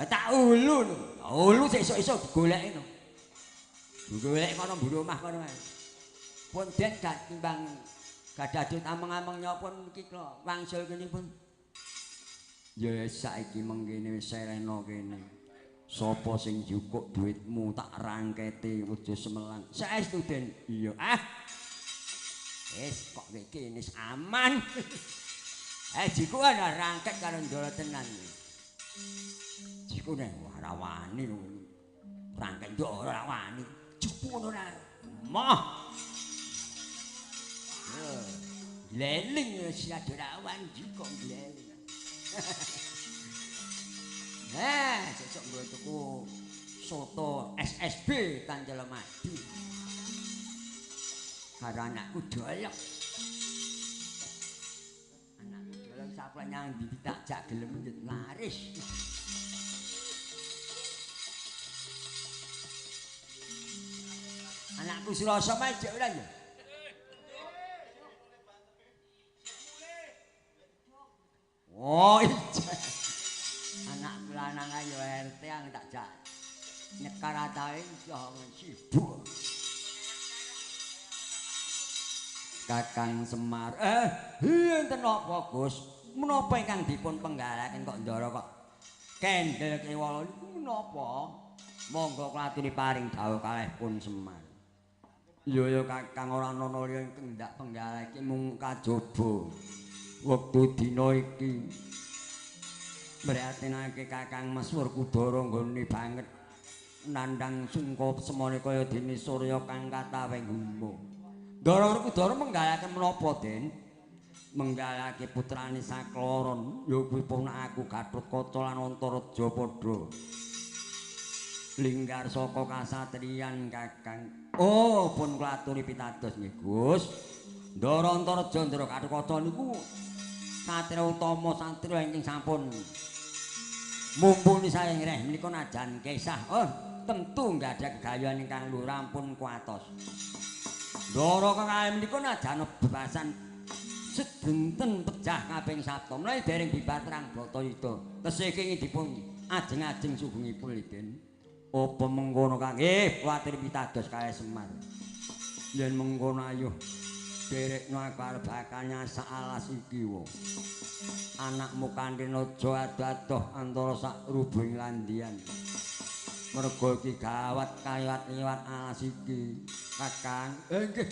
Tak ulu lho. Ulu sik esuk-esuk digoleki no. Golek kono mburu omah kono ae. Pun Den gak timbang gadah duit ameng-ameng nyapa niki kok wangsul kene pun. Ya saiki mengkene wis serena kene. Sapa sing njukuk duitmu tak rangkete aja semelan. Saestu Den. Iya. Ah. Wis kok iki wis aman. Jiku ana rangket karo ndoro tenan. Jiku nek ora wani lho. Rangket ndoro ora wani. Jepu ngono ora. Moh. Leling si adarawan jiku leling. Sesuk nggo tuku soto SSB Tanjel Madi. Karo anakku dolok. Anakku dolok sapa nyang ndi tak jak gelem njut laris. Anakku Surasa majek ora ya? Oh, iya. Anak lanang ayo RT yang tak jak nyekar atae jangan sibuk. Kakang Semar. Enten apa, Gus? Menapa ingkang dipun penggalaken kok ndara kok kendel kewala niku menapa? Monggo klaturi paring dawuh kalih pun Semar. Ya Kakang ora ana liya ingkang ndak penggalake mung kajaba. Wektu dina iki mriyatenake Kakang Maswur Kudara nggone banget nandhang sungka semana kaya dene surya kang kataweng gumo. Ndara Kudara menggalaken menapa, Den? Menggalake putrane sakloron ya kuwi ponakku Gatotkaca lan Antareja padha linggar saka kasatriyan Kakang. Oh, pun klaturi pitados nggih, Gus. Ndara Antareja Ndara Gatotkaca niku satria utama satria ingkang sampun mumpuni saking reh menika najan kesah. Oh, tentu nggak ada kegayuhan ingkang luhur ampun kuatos. Ndara kekalih menika najan bebasan sedenten pecah kaping 7 mulai dereng bibar terang Bratayuda. Tesih kenging dipun ajeng-ajeng sugengipun Den. Apa mengkono Kang? Kuwatir pitados kalih Semar. Yen mengkono ayo derekno aku arep bakal nyasak alas iki wo. Anakmu Kandhen aja ado-adoh antara sak rubung landian. Mergo iki gawat kaliwat-liwat alas iki. Kakang, nggih.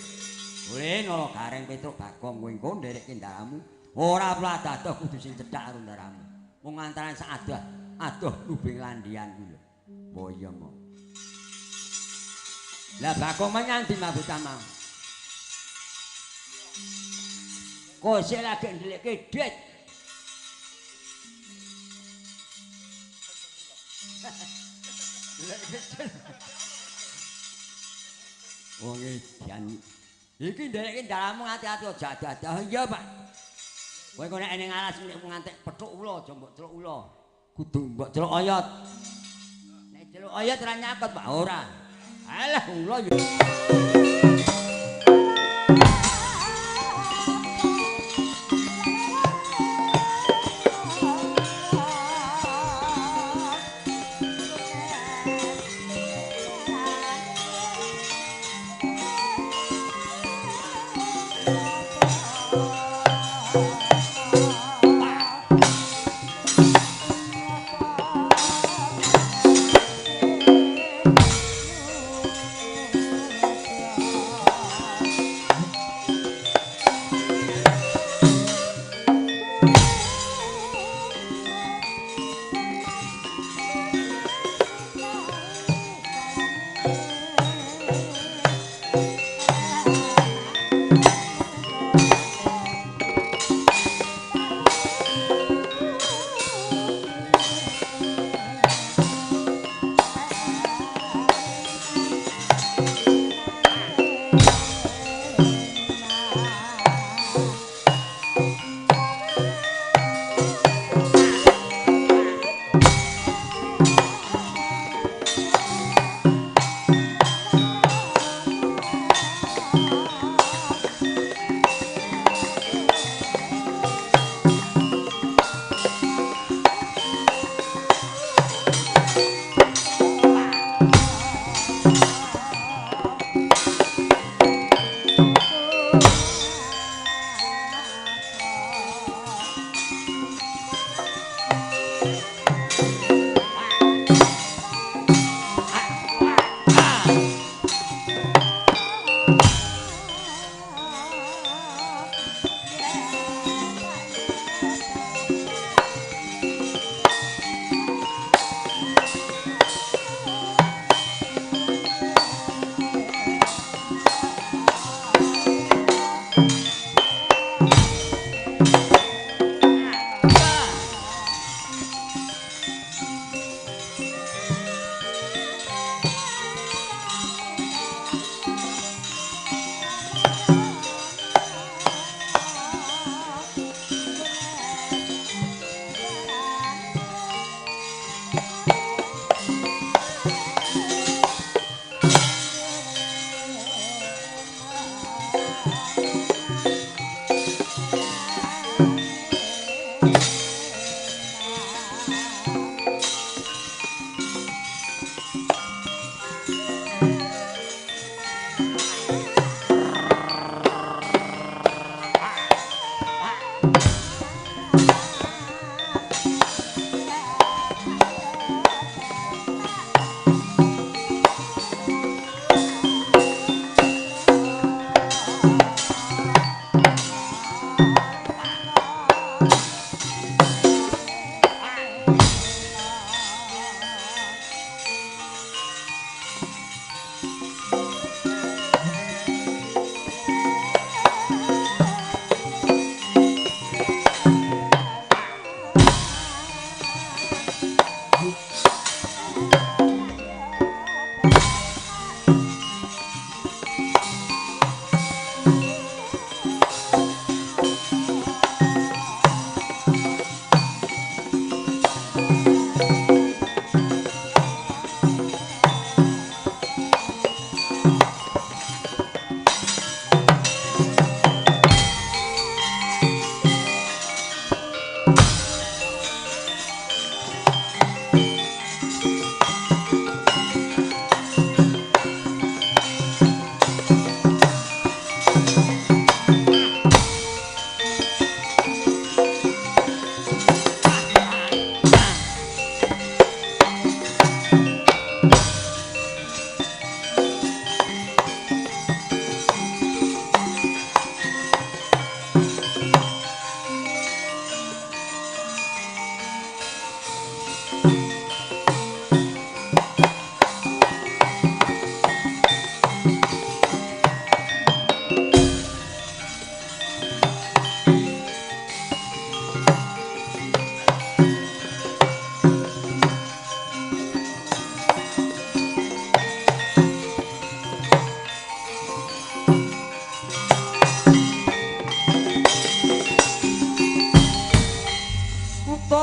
Oleh nolo gareng Petruk Bagong kowe engko nderekke ndaramu. Ora perlu ado-adoh kudu sing cedhak karo ndaramu. Mung antaran sak adoh rubung landian kuwi lho. Oh iya mo. Lah Bagong menyang ndi mabutah mau? Kok sik lagi ndelikke dit. Wong edian. Iki ndereke ndaramu hati-hati aja ado-adoh. Iya, Pak. Kowe kok nek ning alas nek ngantek pethuk ula aja mbok celuk ula. Kudu mbok celuk oyot. Nek celuk oyot ora nyakut, Pak. Ora. Alah ula yo.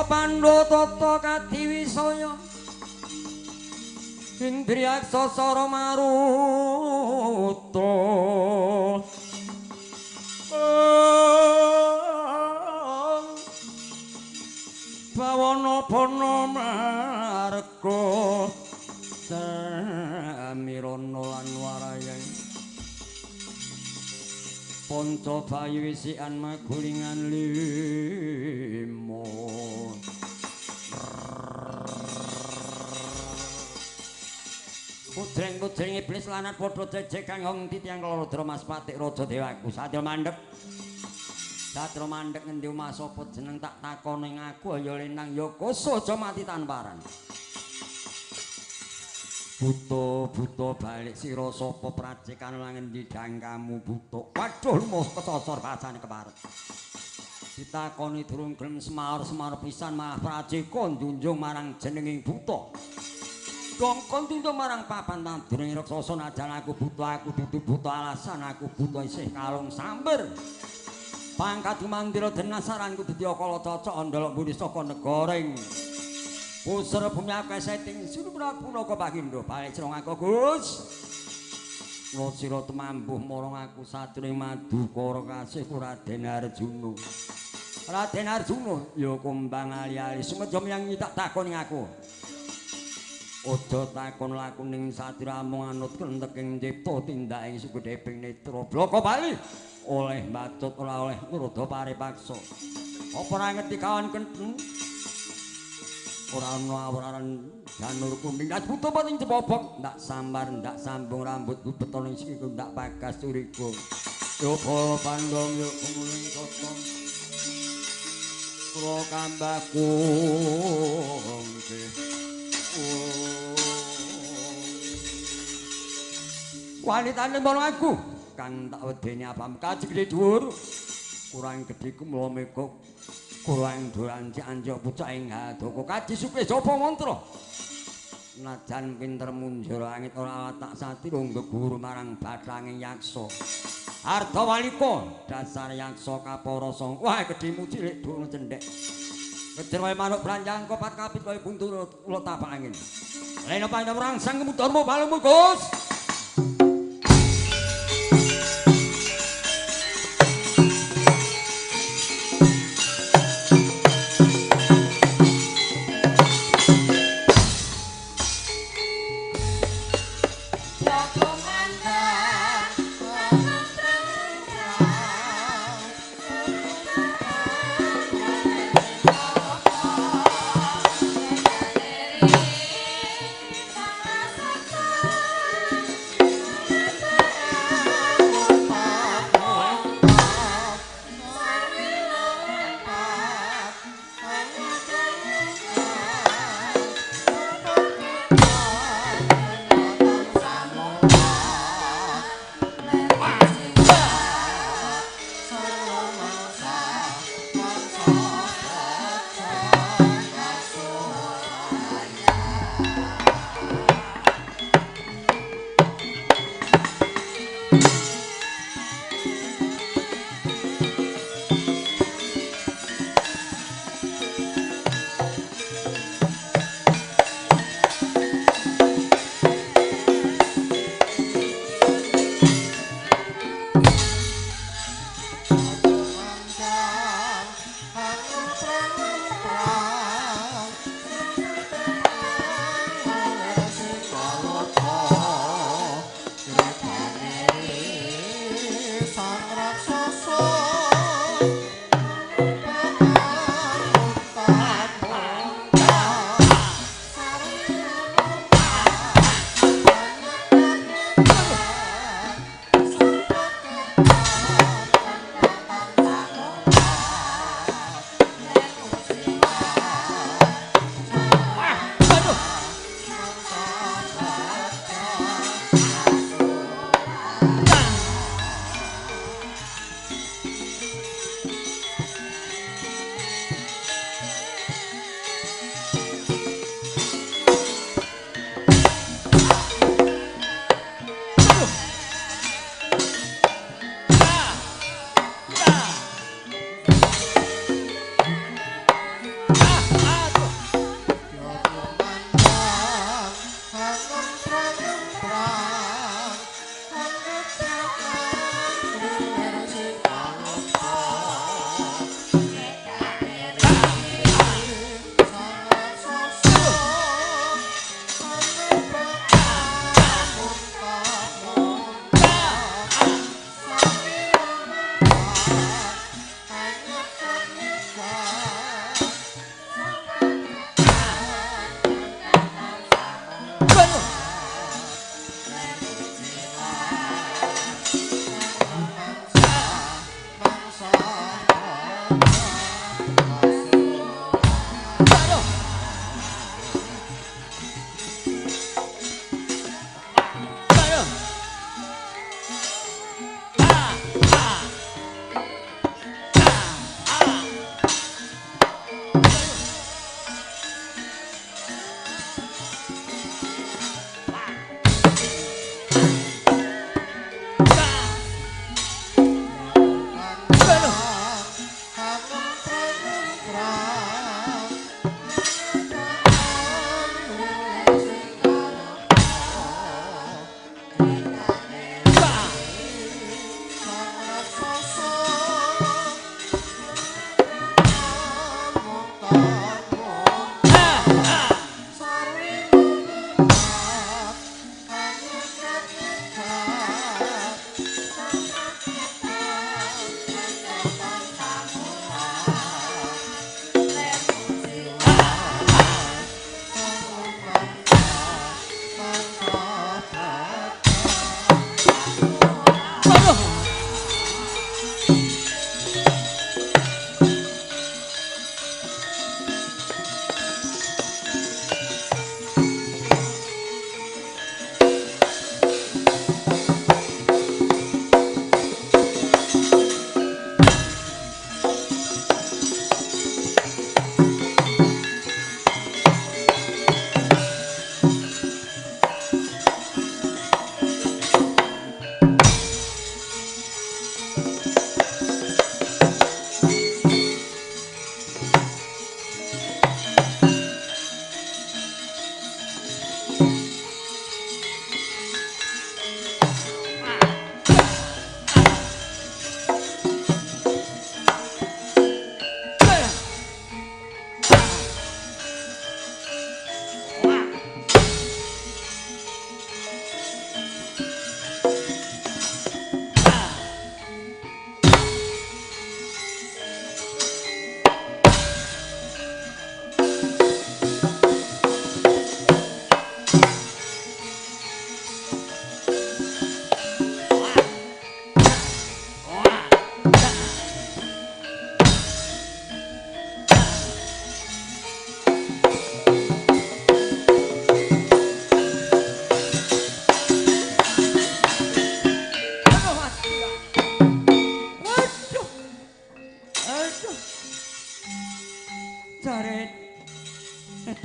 Pandhawa tata kadiwisaya Indriyaksa sara maruta bawana bana marga samirana lan warayang Ponco bayu wisikan magulingan limo Pudreng-pudreng iblis lanat padha jejeg kanggo titiang loro Mas Patik Raja Dewaku Satya mandhek Satya mandhek ngendi omah sapa jeneng tak takoni ngaku ya lenang ya koso aja mati tanparan Buta balik sira sapa pracekan lan ngendi dangkamu buta waduh moh kecocor bacane keparep ditakoni durung gelem semar pisan malah praceka njunjung marang jenenging buta Dongkon tuntung marang papan tanduring raksasa najan aku dudu buta alasan aku buta isih kalung samber pangkat mandira denasaranku dadi kala cocok ndolok mburi saka negoring Pusra bumi aku setting suruh Prabu Naga Bagindo balik sira ngaku Gus Lo sira temambuh marang aku satring madu karo kasih Raden Arjuna Raden Arjuna ya kumbang ali-ali sumejo yang tak takoni aku Ojo takon laku ning satira mung anut kenteking cipta tindaking suku deping netra bloko bali oleh bacut ora oleh nurudha paripaksa apa ora ngerti kawan kenten ora ana awaran janur kuning dak butuh pating cepobok ndak sambar ndak sambung rambut beton ning siku ndak pakas curiga yo para pandong yo kumuling toto kula kambaku wanitane marang aku kang tak wedeni apam kaji gede dhuwur kurang gedhe kumula mekok kurang dolan cianjok pucak ing hadoko kaji suke japa mantra najan pinter munjul langit ora tak satira nggeguru marang bathanging yaksa Arda Walika dasar yaksa kaparasa wah gedhemu cilik durung cendhek kejer wae manuk branjang kopat kapit kaya buntur kula tapak angin lena pandang rangsang kemudarmu balemu Gus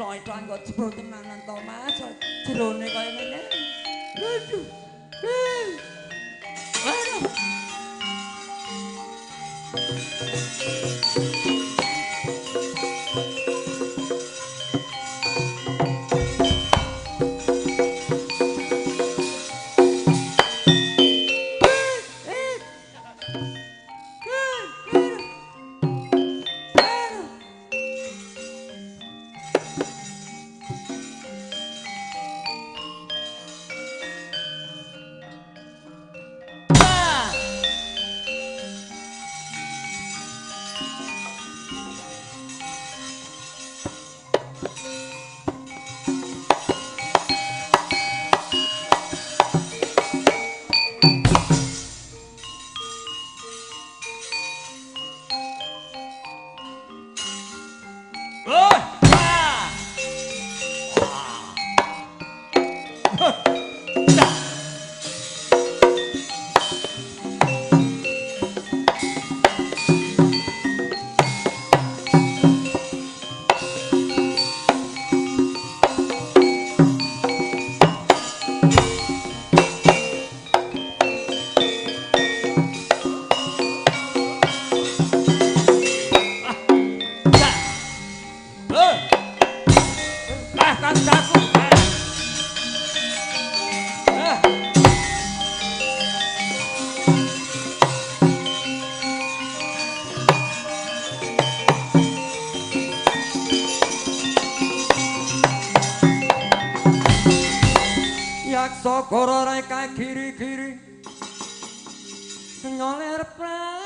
Tok-tokan kok jebul tenanan to Mas. Jerone kaya ngene. Aduh. Aduh. Yaksa reka giri-giri nyoler praboto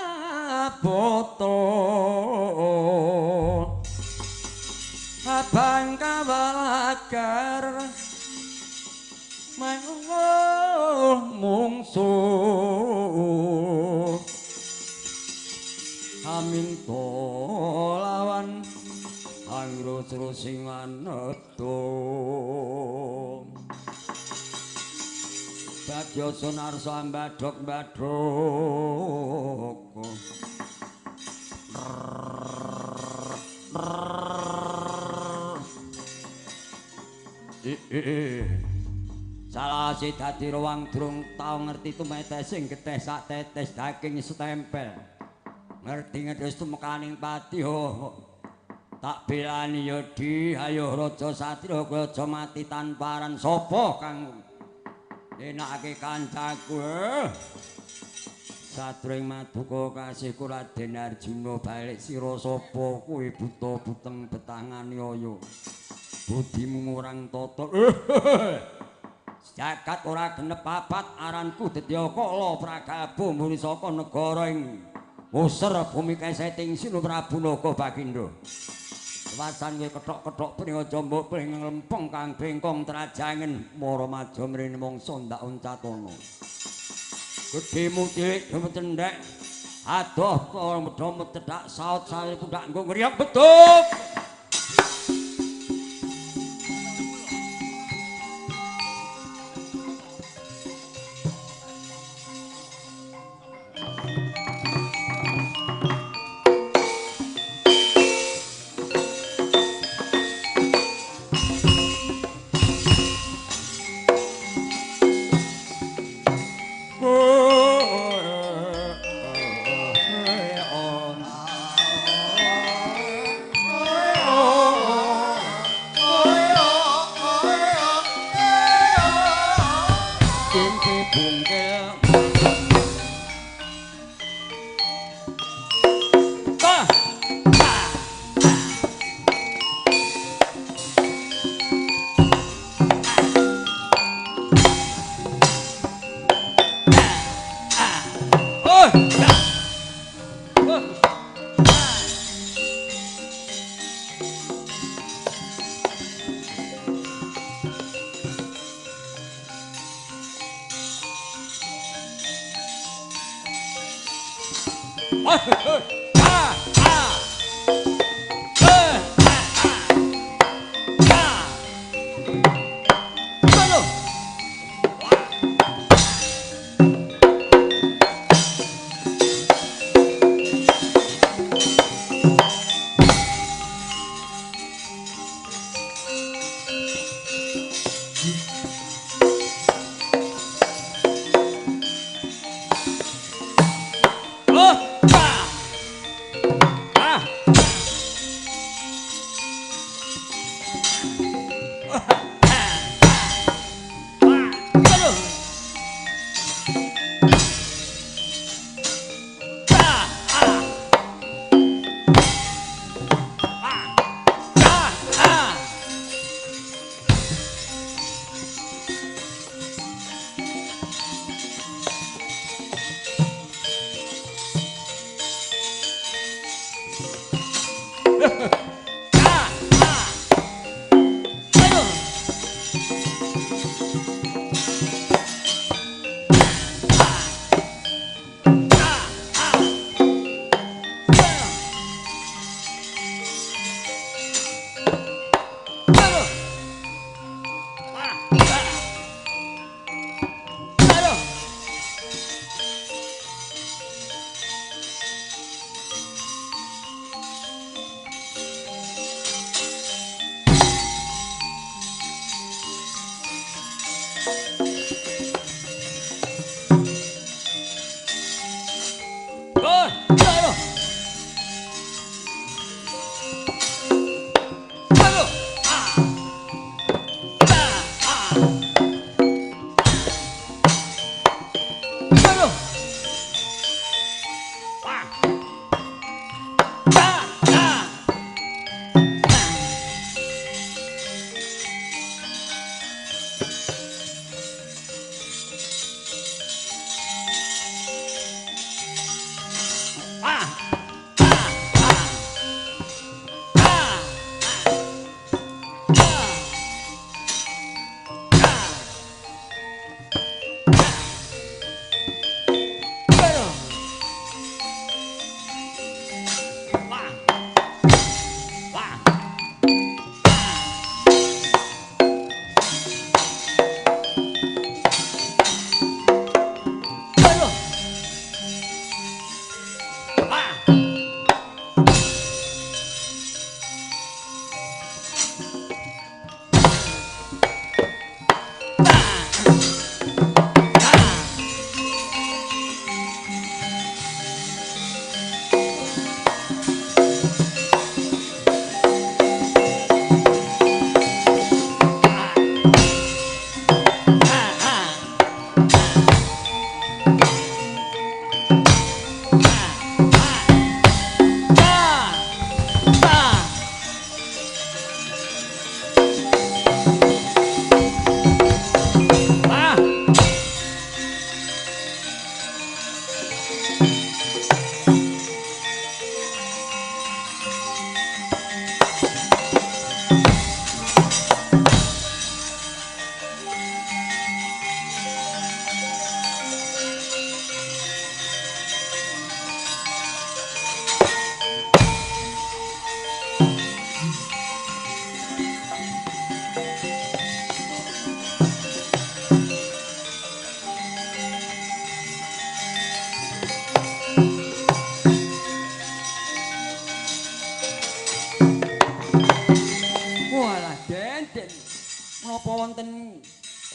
abang kawalagar manguh mungsuh amin to lawan angrus sing aneto Badya Sunarsa mbadhok-mbadhok Salasi dadi ruang durung tau ngerti tumetes sing getih sak tetes daging setempel ngerti ngedus tumekaning pati tak belani ya di ayo raja satria kowe aja mati tanpa aran sapa kang enake kancaku Satring Maduka kasihku Raden Arjuna balik sira sapa kuwi buta buteng betangane ayo budimu ngurang tata jagat ora genep papat aranku Dedya Kala Pragabu muni saka negara ing User bumi keseting Sinu Prabu Naga Bagindo Wasan kowe kethok-kethok pring aja mbok pring lempeng kang bengkong trajangen mara madya mrene mangsa ndak uncatono. Gedhemu cilik dhewe cendhek adoh kala medha cedhak saut sale pundak nggo ngriyak beduk.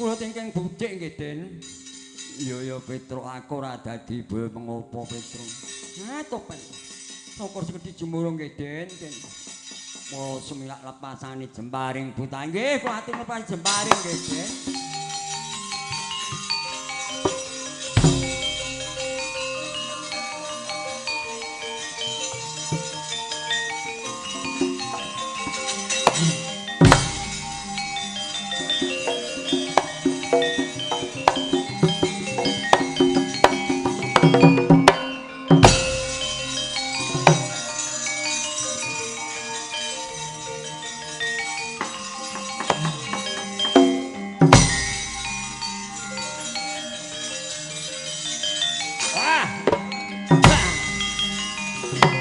Kula tingkang budik nggih, Den. Ya Petruk aku ora dadi bel mengopo Petruk. Nah, topen. Syukur sekedhi jemurung nggih, Den. Mau semilak lepasane jemparing buta. Nggih, kula ati lepas jemparing nggih, Den. Thank